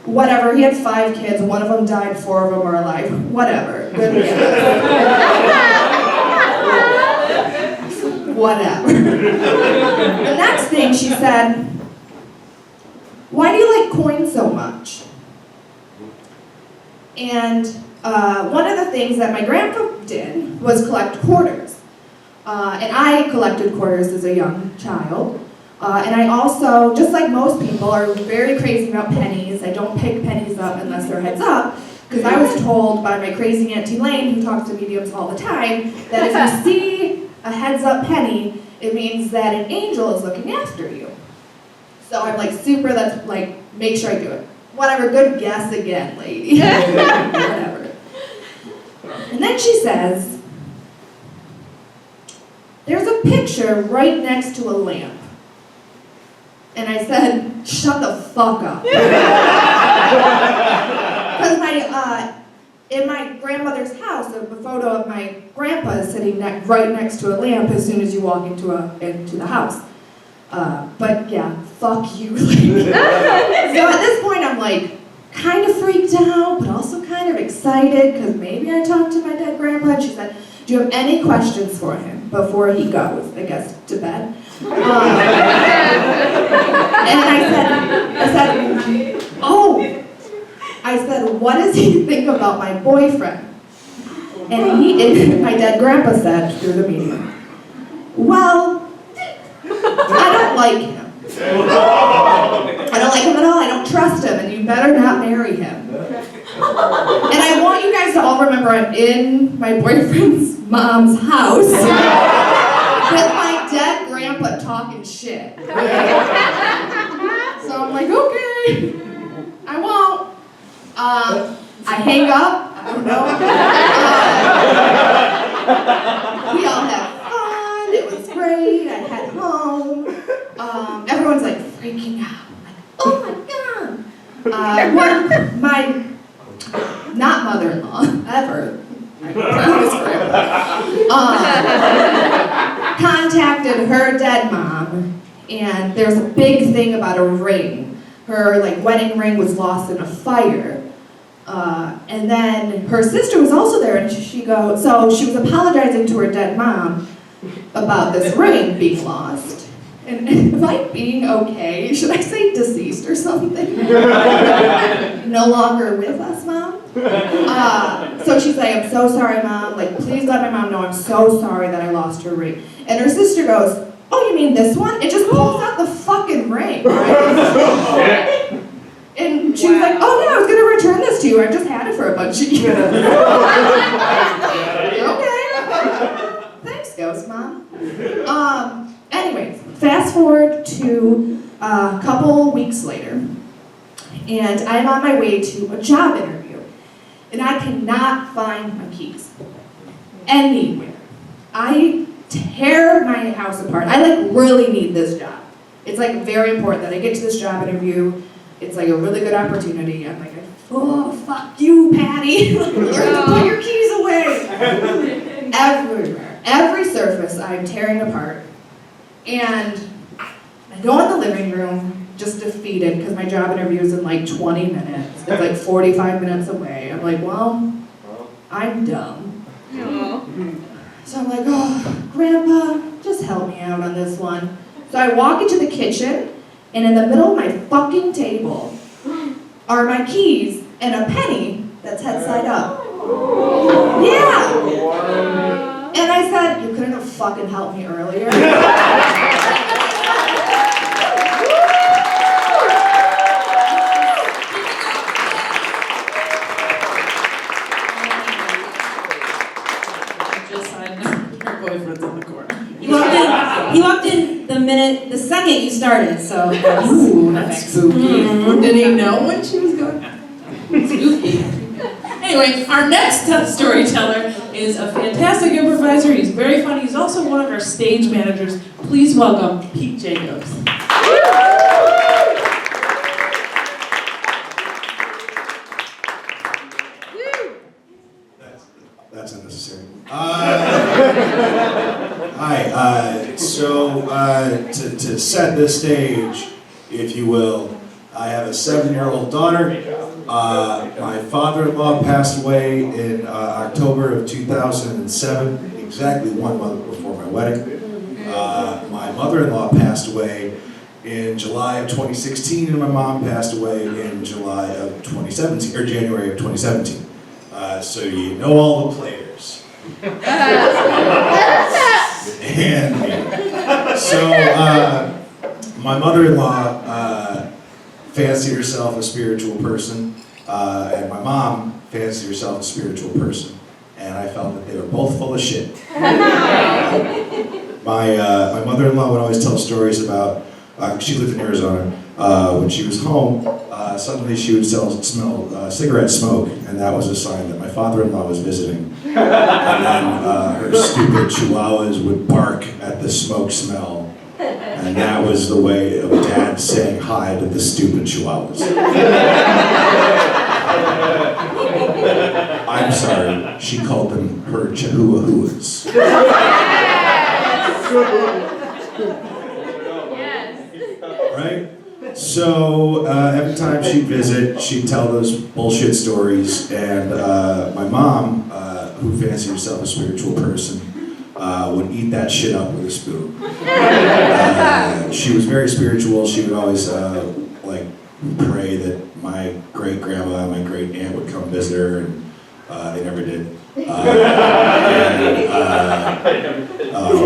H: whatever, he had 5 kids, 1 of them died, 4 of them are alive. Whatever. Good. whatever. The next thing she said, why do you like coins so much? And one of the things that my grandpa did was collect quarters. And I collected quarters as a young child. And I also, just like most people, are very crazy about pennies. I don't pick pennies up unless they're heads up, because I was told by my crazy Auntie Lane, who talks to mediums all the time, that if you see a heads up penny, it means that an angel is looking after you. So I'm like, super, let's like, make sure I do it. Whatever, good guess again, lady. Whatever. And then she says, there's a picture right next to a lamp. And I said, shut the fuck up. Because in my grandmother's house, a photo of my grandpa is sitting right next to a lamp as soon as you walk into the house. But yeah, fuck you. So at this point, I'm like, kind of freaked out, but also kind of excited, because maybe I talked to my dead grandpa, and she said, do you have any questions for him before he goes, I guess, to bed? And I said, what does he think about my boyfriend? And my dead grandpa said through the medium, well, I don't like him. I don't like him at all, I don't trust him, and you better not marry him. And I want you guys to all remember I'm in my boyfriend's mom's house with my dead grandpa talking shit. So I'm like, okay, I won't. I hang up, I don't know. We all had fun, it was great, I head home. Everyone's like freaking out, like, oh my God. My, not mother-in-law, ever, I promise grandpa, contacted her dead mom, and there's a big thing about a ring. Her wedding ring was lost in a fire. And then her sister was also there, and so she was apologizing to her dead mom about this ring being lost. And am I being okay? Should I say deceased or something? No longer with us, Mom? So she's like, I'm so sorry, Mom. Please let my mom know I'm so sorry that I lost her ring. And her sister goes, oh, you mean this one? It just pulls out the fucking ring, right? And she was like, oh yeah, I was gonna return this to you. I just had it for a bunch of years. Okay. Thanks, Ghost Mom. Anyways, fast forward to a couple weeks later, and I'm on my way to a job interview, and I cannot find my keys anywhere. I tear my house apart. I really need this job. It's very important that I get to this job interview. It's a really good opportunity. I'm like, oh, fuck you, Patty. Learn to put your keys away. Everywhere. Every surface I'm tearing apart. And I go in the living room, just defeated, because my job interview is in 20 minutes. It's 45 minutes away. I'm like, well, I'm dumb. So I'm like, oh, Grandpa, just help me out on this one. So I walk into the kitchen, and in the middle of my fucking table are my keys and a penny that's head side up. Yeah! And I said, you couldn't have fucking helped me earlier.
B: Just signed her boyfriend's in the corner.
C: He walked in the second you started, so.
B: Ooh, that's spooky. Did he know when she was going? Spooky. Anyway, our next storyteller is a fantastic improviser. He's very funny. He's also one of our stage managers. Please welcome Pete Jacobs.
I: That's unnecessary. Hi. So to set the stage, if you will, I have a 7-year-old daughter. My father-in-law passed away in October of 2007, exactly 1 month before my wedding. My mother-in-law passed away in July of 2016, and my mom passed away in July of 2017, or January of 2017. So you know all the players. And so my mother-in-law fancied herself a spiritual person, and my mom fancied herself a spiritual person. And I felt that they were both full of shit. My mother-in-law would always tell stories about, she lived in Arizona, when she was home, suddenly she would smell cigarette smoke, and that was a sign that my father-in-law was visiting. And then her stupid chihuahuas would bark at the smoke smell, and that was the way of Dad saying hi to the stupid chihuahuas. I'm sorry, she called them her chihuahuas. Right? So every time she'd visit, she'd tell those bullshit stories, and my mom, who fancied herself a spiritual person, would eat that shit up with a spoon. She was very spiritual. She would always pray that my great-grandma and my great-aunt would come visit her, and they never did. One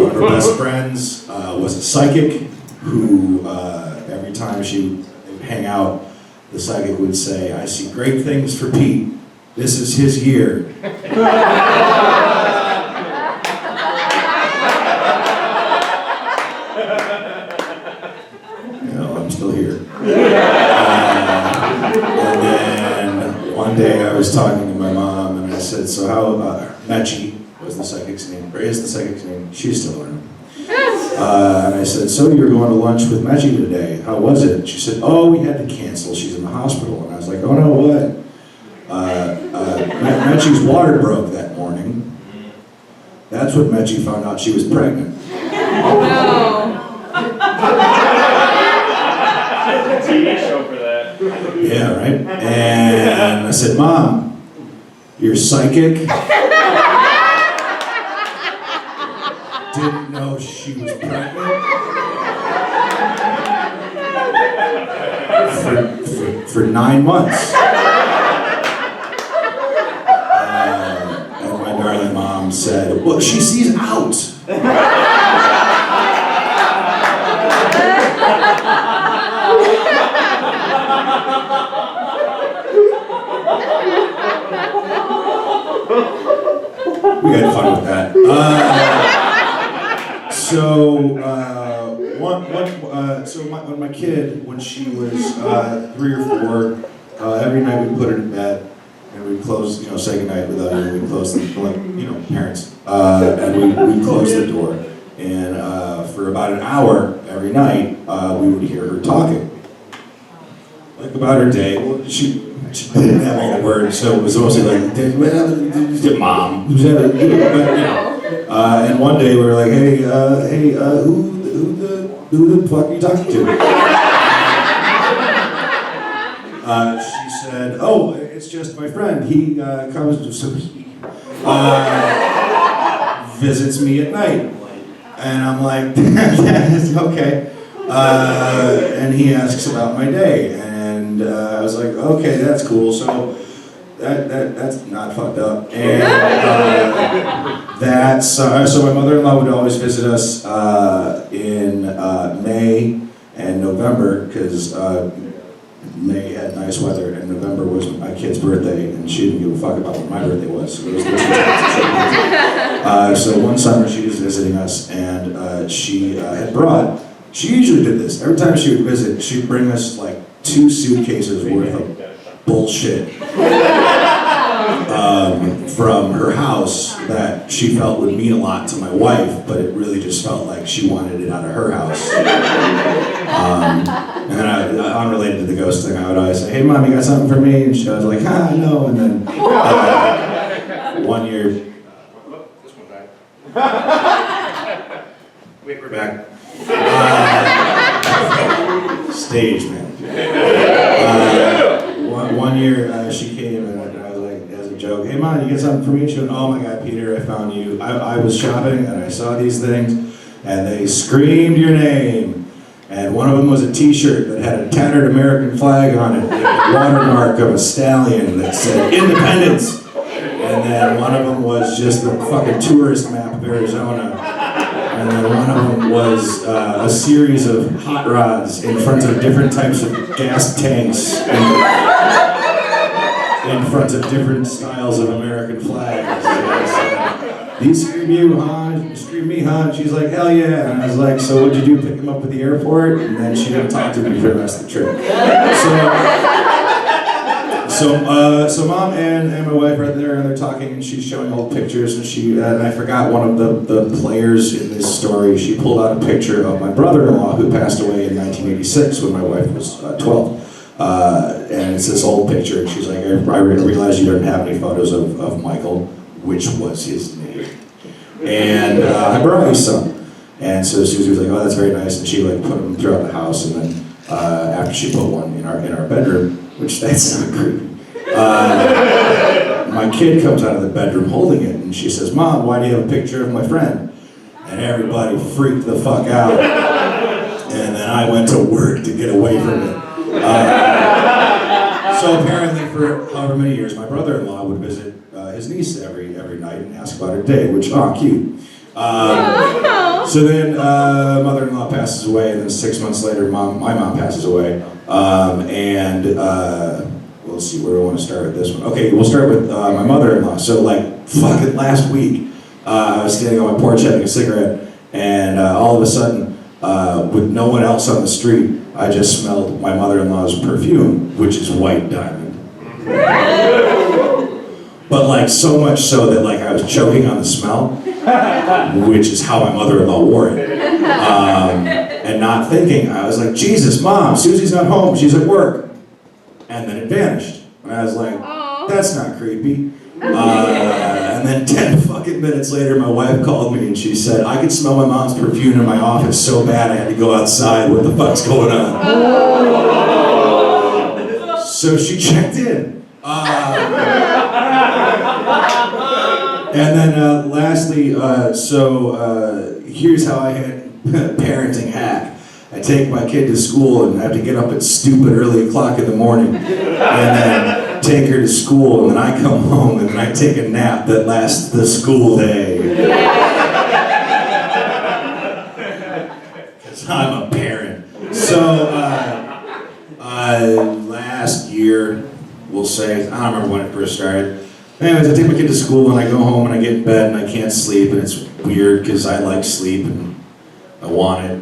I: of her best friends was a psychic who, every time she would hang out, the psychic would say, "I see great things for Pete. This is his year." I'm still here. And then one day I was talking to my mom and I said, "So how about her?" Mechi was the psychic's name, or is the psychic's name. She's still around. And I said, "So you were going to lunch with Mechi today. How was it?" She said, "Oh, we had to cancel. She's in the hospital." And I was like, "Oh no, what?" Mechi's water broke that morning. That's when Mechi found out she was pregnant.
D: TV show for that.
I: Yeah, right? And I said, "Mom, you're psychic? Didn't know she was pregnant? For 9 months." And my darling mom said, "Well, she sees out." We had fun with that. When my kid, when she was 3 or 4, every night we'd put her to bed, and we'd close, say goodnight without her, we'd close the, parents, and we'd close the door. And for about an hour every night, we would hear her talking. Like about her day. Well, she didn't have all the words, so it was mostly like, "Mom." And one day we were like, hey, who the fuck are you talking to? She said, "Oh, it's just my friend. He comes to visits me at night." And I'm like, "Okay." And he asks about my day, and I was like, "Okay, that's cool." So that's not fucked up. And so my mother-in-law would always visit us in May and November, because May had nice weather and November was my kid's birthday, and she didn't give a fuck about what my birthday was. So, so one summer she was visiting us, and she had brought. She usually did this. Every time she would visit, she'd bring us like 2 suitcases worth of bullshit from her house that she felt would mean a lot to my wife, but it really just felt like she wanted it out of her house. And then unrelated to the ghost thing, I would always say, "Hey Mom, you got something for me?" And she was like, no. And then one year, this one died. Wait, we're back. Stage, man. One year she came and I was like, as a joke, "Hey Mom, you get something for me?" She went, "Oh my God, Peter, I found you. I was shopping and I saw these things and they screamed your name. And one of them was a t-shirt that had a tattered American flag on it, with a watermark of a stallion that said Independence. And then one of them was just the fucking tourist map of Arizona. And then one of them was a series of hot rods in front of different types of gas tanks in front of different styles of American flags. These scream you, huh? You scream me, huh? And she's like, hell yeah. And I was like, so what'd you do, pick him up at the airport? And then she didn't talk to me for the rest of the trip. So mom and my wife are there and they're talking and she's showing old pictures and and I forgot one of the players in this story. She pulled out a picture of my brother-in-law who passed away in 1986 when my wife was 12. And it's this old picture and she's like, I realized you didn't have any photos of Michael, which was his name. And I brought you some. And so Susie was like, oh, that's very nice. And she like put them throughout the house and then after she put one in our bedroom, which that's not creepy. My kid comes out of the bedroom holding it and she says, Mom, why do you have a picture of my friend? And everybody freaked the fuck out. And then I went to work to get away from it. So apparently for however many years, my brother-in-law would visit his niece every night and ask about her day, which, cute. So then mother-in-law passes away, and then 6 months later, my mom passes away. We'll see where we want to start with this one. Okay, we'll start with my mother-in-law. So like fucking last week, I was standing on my porch having a cigarette, and all of a sudden, with no one else on the street, I just smelled my mother-in-law's perfume, which is White Diamond. But like so much so that like I was choking on the smell, which is how my mother-in-law wore it. And not thinking, I was like, Jesus, Mom, Susie's not home, she's at work. And then it vanished. And I was like, that's not creepy. And then 10 fucking minutes later, my wife called me and she said, I could smell my mom's perfume in my office so bad I had to go outside. What the fuck's going on? So she checked in. And then lastly, here's how I had parenting hack. I take my kid to school and I have to get up at stupid early o'clock in the morning and then take her to school, and then I come home and then I take a nap that lasts the school day. Because I'm a parent. So last year, we'll say, I don't remember when it first started. Anyways, I take my kid to school and I go home and I get in bed and I can't sleep, and it's weird because I like sleep and I want it.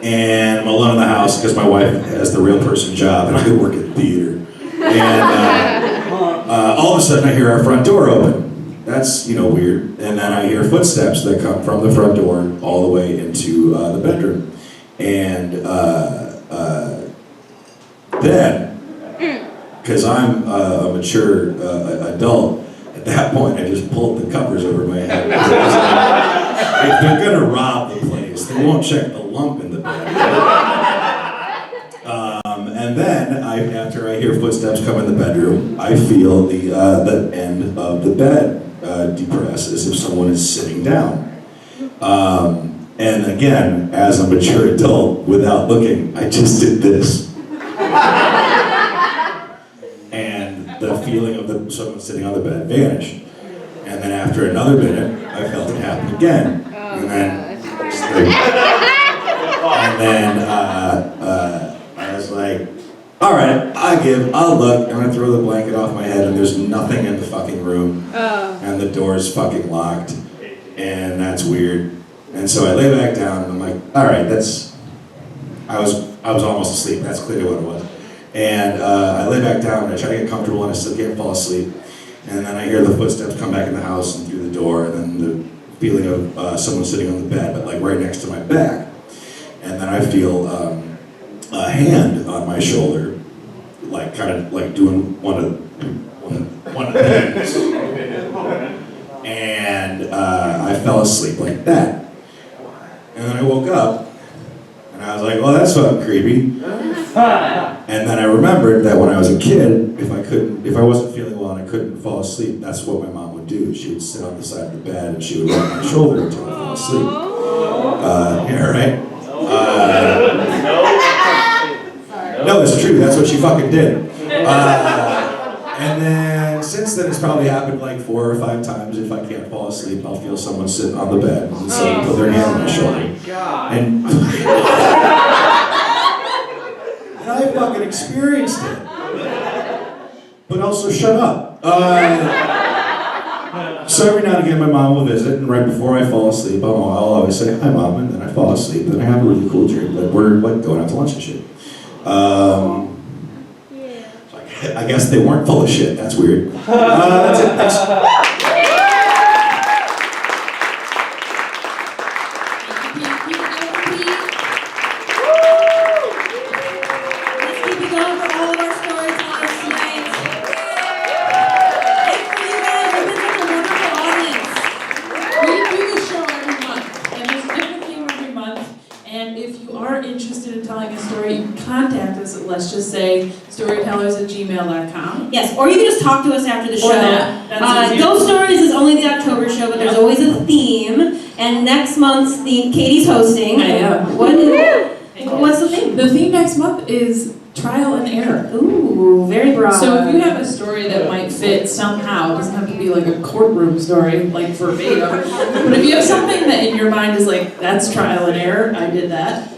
I: And I'm alone in the house because my wife has the real person job and I work at theater. And all of a sudden I hear our front door open. That's, weird. And then I hear footsteps that come from the front door all the way into the bedroom. And then, because I'm a mature adult, at that point I just pulled the covers over my head. If they're gonna rob the place, they won't check the lump in the bed. And then, after I hear footsteps come in the bedroom, I feel the end of the bed depress as if someone is sitting down. And again, as a mature adult, without looking, I just did this. And the feeling of someone sitting on the bed vanished. And then after another minute, I felt it happen again. And then I was like, all right, I'll look. I'm gonna throw the blanket off my head and there's nothing in the fucking room. And the door's fucking locked. And that's weird. And so I lay back down and I'm like, all right, I was almost asleep. That's clearly what it was. And I lay back down and I try to get comfortable and I still can't fall asleep. And then I hear the footsteps come back in the house and through the door, and then the feeling of someone sitting on the bed, but like right next to my back. And then I feel a hand on my shoulder, like kind of like doing one of these. And I fell asleep like that. And then I woke up and I was like, well, that's fucking creepy. And then I remembered that when I was a kid, if I wasn't feeling well and I couldn't fall asleep, that's what my mom would would do. She would sit on the side of the bed and she would rub my shoulder until I fell asleep. Yeah, right? No, it's true. That's what she fucking did. And then since then, it's probably happened like 4 or 5 times. If I can't fall asleep, I'll feel someone sitting on the bed and someone put their hand on my shoulder. And I fucking experienced it. But also shut up. So every now and again, my mom will visit, and right before I fall asleep, I'll always say, "Hi, Mom," and then I fall asleep, and then I have a really cool dream that we're like going out to lunch and shit. I guess they weren't full of shit. That's weird. That's it. Thanks.
C: Let's keep it going for all of our storytellers tonight. Thanks for you guys. You've been such a wonderful audience.
B: We do this show every month, and there's a different theme every month. And if you are interested in telling a story, you can contact us at, let's just say, storytellers@gmail.com.
C: Yes, or you can just talk to us after the show.
B: Or that. That's easier.
C: Ghost Stories is only the October show, but there's always a theme. And next month's theme, Katie's hosting.
B: I am.
C: What's the theme?
B: The theme next month is trial and error.
C: Ooh, very broad.
B: So if you have a story that might fit somehow, it doesn't have to be like a courtroom story, like verbatim, but if you have something that in your mind is like, that's trial and error, I did that,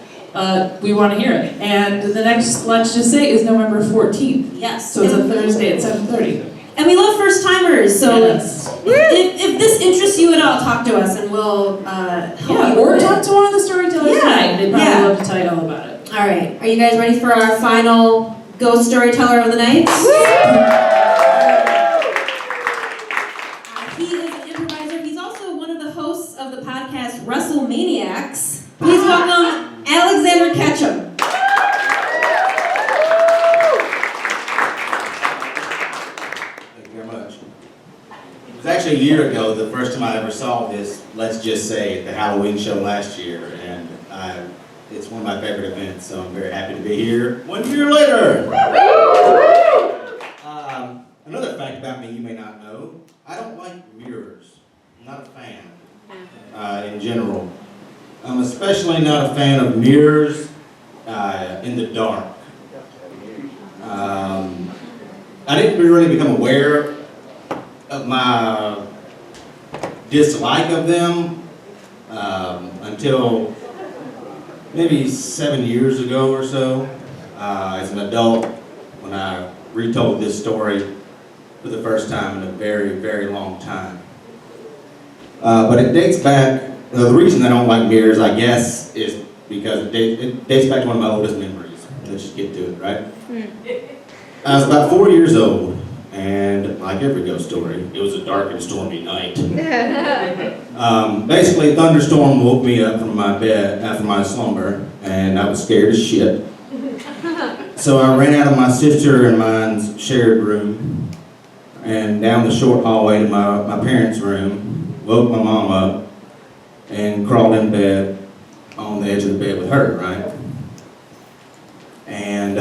B: we want to hear it. And the next, let's just say, is November 14th.
C: Yes.
B: So it's a Thursday at 7:30.
C: And we love first timers, so
B: Yes.
C: if this interests you at all, talk to us and we'll help
B: Yeah,
C: you
B: or
C: with it.
B: talk to one of the storytellers
C: Yeah,
B: tonight. They'd probably
C: yeah.
B: love to tell you all about it.
C: All right, are you guys ready for our final ghost storyteller of the night? He is an improviser. He's also one of the hosts of the podcast WrestleManiacs. Please welcome Alexander Ketchum.
J: Thank you very much. It was actually a year ago, the first time I ever saw this, let's just say, at the Halloween show last year, and it's one of my favorite events, so I'm very happy to be here 1 year later. Another fact about me you may not know, I don't like mirrors. I'm not a fan in general. I'm especially not a fan of mirrors in the dark. I didn't really become aware of my dislike of them until maybe 7 years ago or so. As an adult, when I retold this story for the first time in a very, very long time. But it dates back, the reason I don't like mirrors, I guess, is because it dates back to one of my oldest memories. Let's just get to it, right? I was about 4 years old, and like every ghost story, it was a dark and stormy night. Basically, a thunderstorm woke me up from my bed after my slumber, and I was scared as shit. So I ran out of my sister and mine's shared room, and down the short hallway to my parents' room, woke my mom up, and crawled in bed on the edge of the bed with her, right? And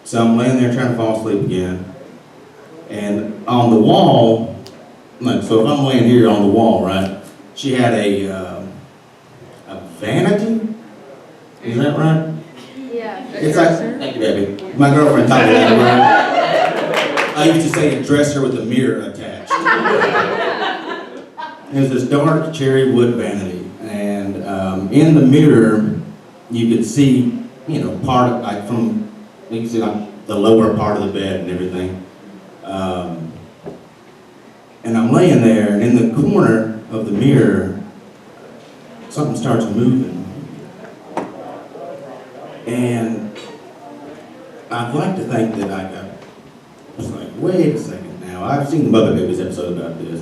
J: so I'm laying there trying to fall asleep again. And on the wall, like, so if I'm laying here on the wall, right? She had a vanity. Is that right?
H: Yeah.
J: It's like, thank you, baby. My girlfriend taught me that word. I used to say a dresser with a mirror attached. It was this dark cherry wood vanity, and in the mirror, you could see, you know, part of, like, from, you can see like the lower part of the bed and everything. And I'm laying there, and in the corner of the mirror, something starts moving. And I'd like to think that I was like, wait a second now, I've seen the Muppet Babies episode about this.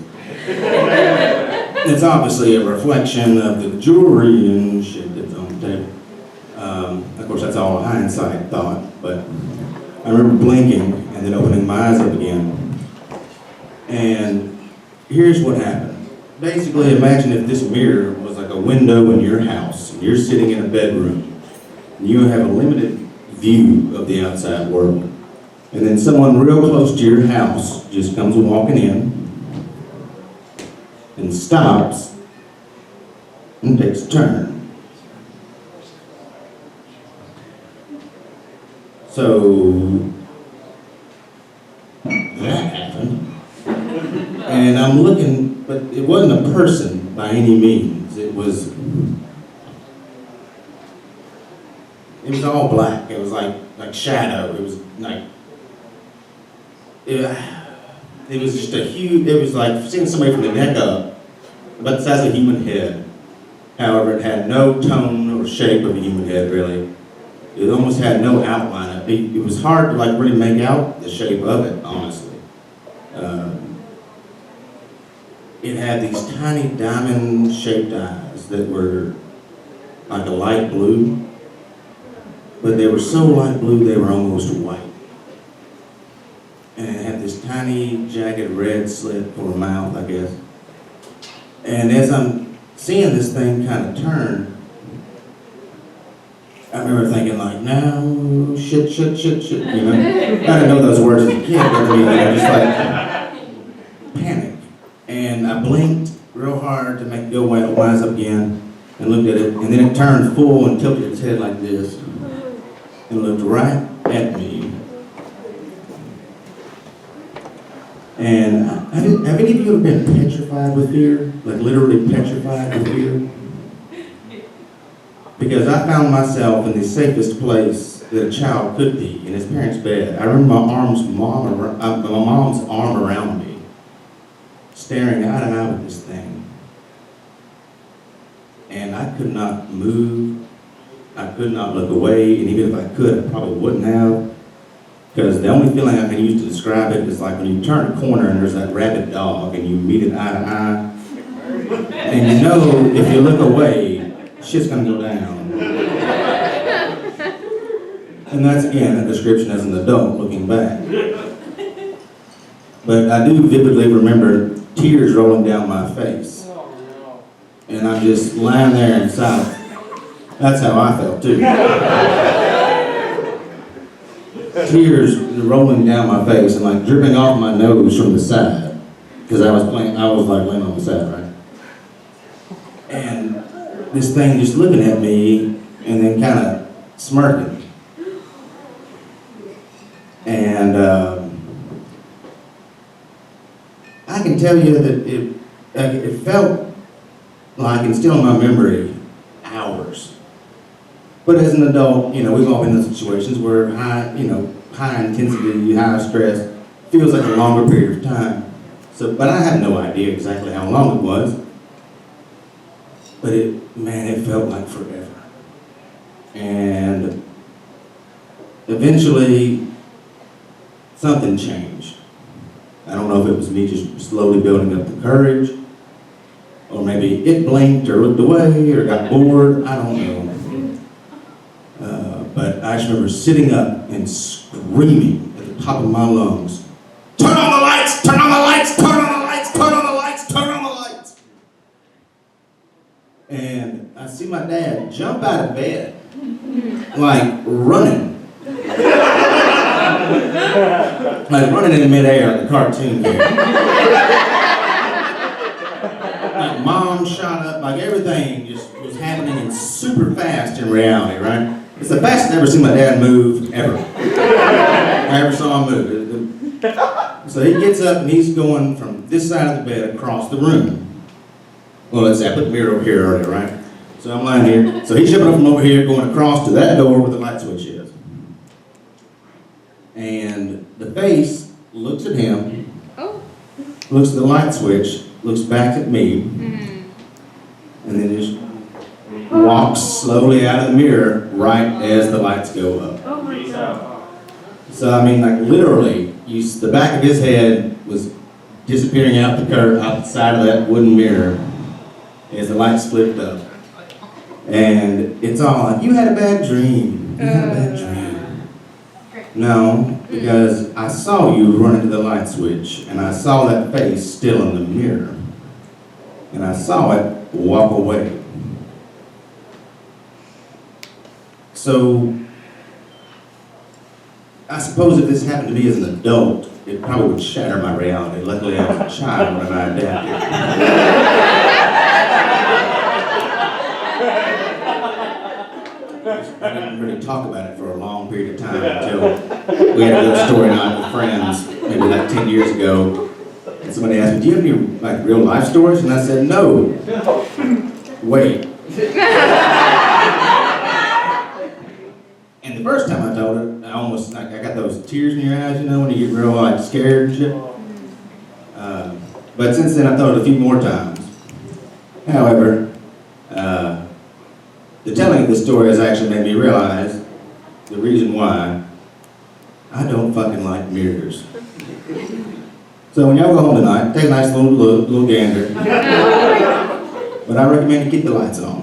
J: It's obviously a reflection of the jewelry and shit that's on the table. Of course, that's all hindsight thought, but I remember blinking and then opening my eyes up again. And here's what happened. Basically, imagine if this mirror was like a window in your house, and you're sitting in a bedroom, and you have a limited view of the outside world. And then someone real close to your house just comes walking in, stops and takes a turn. So that happened. And I'm looking, but it wasn't a person by any means. It was all black. It was like shadow. It was like, it was just a huge, it was like seeing somebody from the neck up, about the size of a human head. However, it had no tone or shape of a human head, really. It almost had no outline. It was hard to like really make out the shape of it, honestly. It had these tiny diamond-shaped eyes that were like a light blue, but they were so light blue they were almost white. And it had this tiny, jagged red slit for a mouth, I guess. And as I'm seeing this thing kind of turn, I remember thinking like, no, shit, you know? I didn't know those words as a kid, but I mean, just like panic. And I blinked real hard to make it go wise up again and looked at it, and then it turned full and tilted its head like this and looked right at me. And have any of you ever been petrified with fear? Like literally petrified with fear? Because I found myself in the safest place that a child could be, in his parents' bed. I remember my mom's arm around me, staring eye to eye with this thing. And I could not move. I could not look away, and even if I could, I probably wouldn't have. Because the only feeling I can use to describe it is like when you turn a corner and there's that rabid dog and you meet it eye to eye, and you know if you look away, shit's gonna go down. And that's, again, a description as an adult looking back. But I do vividly remember tears rolling down my face. And I'm just lying there in silence. That's how I felt too. Tears rolling down my face and like dripping off my nose from the side. Because I was like laying on the side, right? And this thing just looking at me and then kind of smirking. And I can tell you that it felt like, and still in my memory, hours. But as an adult, you know, we've all been in situations where high intensity, high stress feels like a longer period of time. So, but I have no idea exactly how long it was. But it felt like forever. And eventually, something changed. I don't know if it was me just slowly building up the courage, or maybe it blinked or looked away or got bored, I don't know. But I just remember sitting up and screaming at the top of my lungs, "Turn on the lights, turn on the lights, turn on the lights, turn on the lights, turn on the lights." And I see my dad jump out of bed, like running. Like running in midair like a cartoon character. Like mom shot up, like everything just was happening in super fast in reality, right? It's the fastest I've ever seen my dad move, ever. I ever saw him move. So he gets up and he's going from this side of the bed across the room. Well, let's say I put the mirror over here earlier, right? So I'm lying here. So he's jumping up from over here, going across to that door where the light switch is. And the face looks at him, looks at the light switch, looks back at me, and then just walks slowly out of the mirror right as the lights go up.
H: Oh my God.
J: So I mean, like literally, the back of his head was disappearing out the side of that wooden mirror as the lights flipped up. And it's all like, you had a bad dream. You had a bad dream. No, because I saw you run into the light switch, and I saw that face still in the mirror, and I saw it walk away. So, I suppose if this happened to me as an adult, it probably would shatter my reality. Luckily, I was a child when I adapted. I didn't really talk about it for a long period of time until we had a little story night with friends, maybe like 10 years ago. And somebody asked me, do you have any like real life stories? And I said, no. Wait. And the first time I told it, I almost, like, I got those tears in your eyes, you know, when you get real like scared and shit. But since then I've told it a few more times. However, the telling of the story has actually made me realize the reason why I don't fucking like mirrors. So when y'all go home tonight, take a nice little gander. But I recommend you keep the lights on.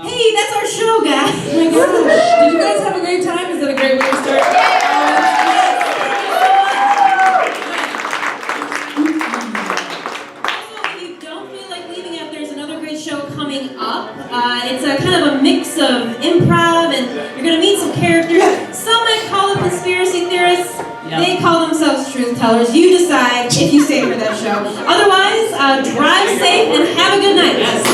C: Hey, that's our show, guys.
B: Oh my gosh, did you guys have a great time? Is that a great way to start?
C: Also, if you don't feel like leaving out, there's another great show coming up. It's a kind of a mix of improv, and you're going to meet some characters. Some might call them conspiracy theorists. They call themselves truth tellers. You decide if you stay for that show. Otherwise, drive safe and have a good night, guys.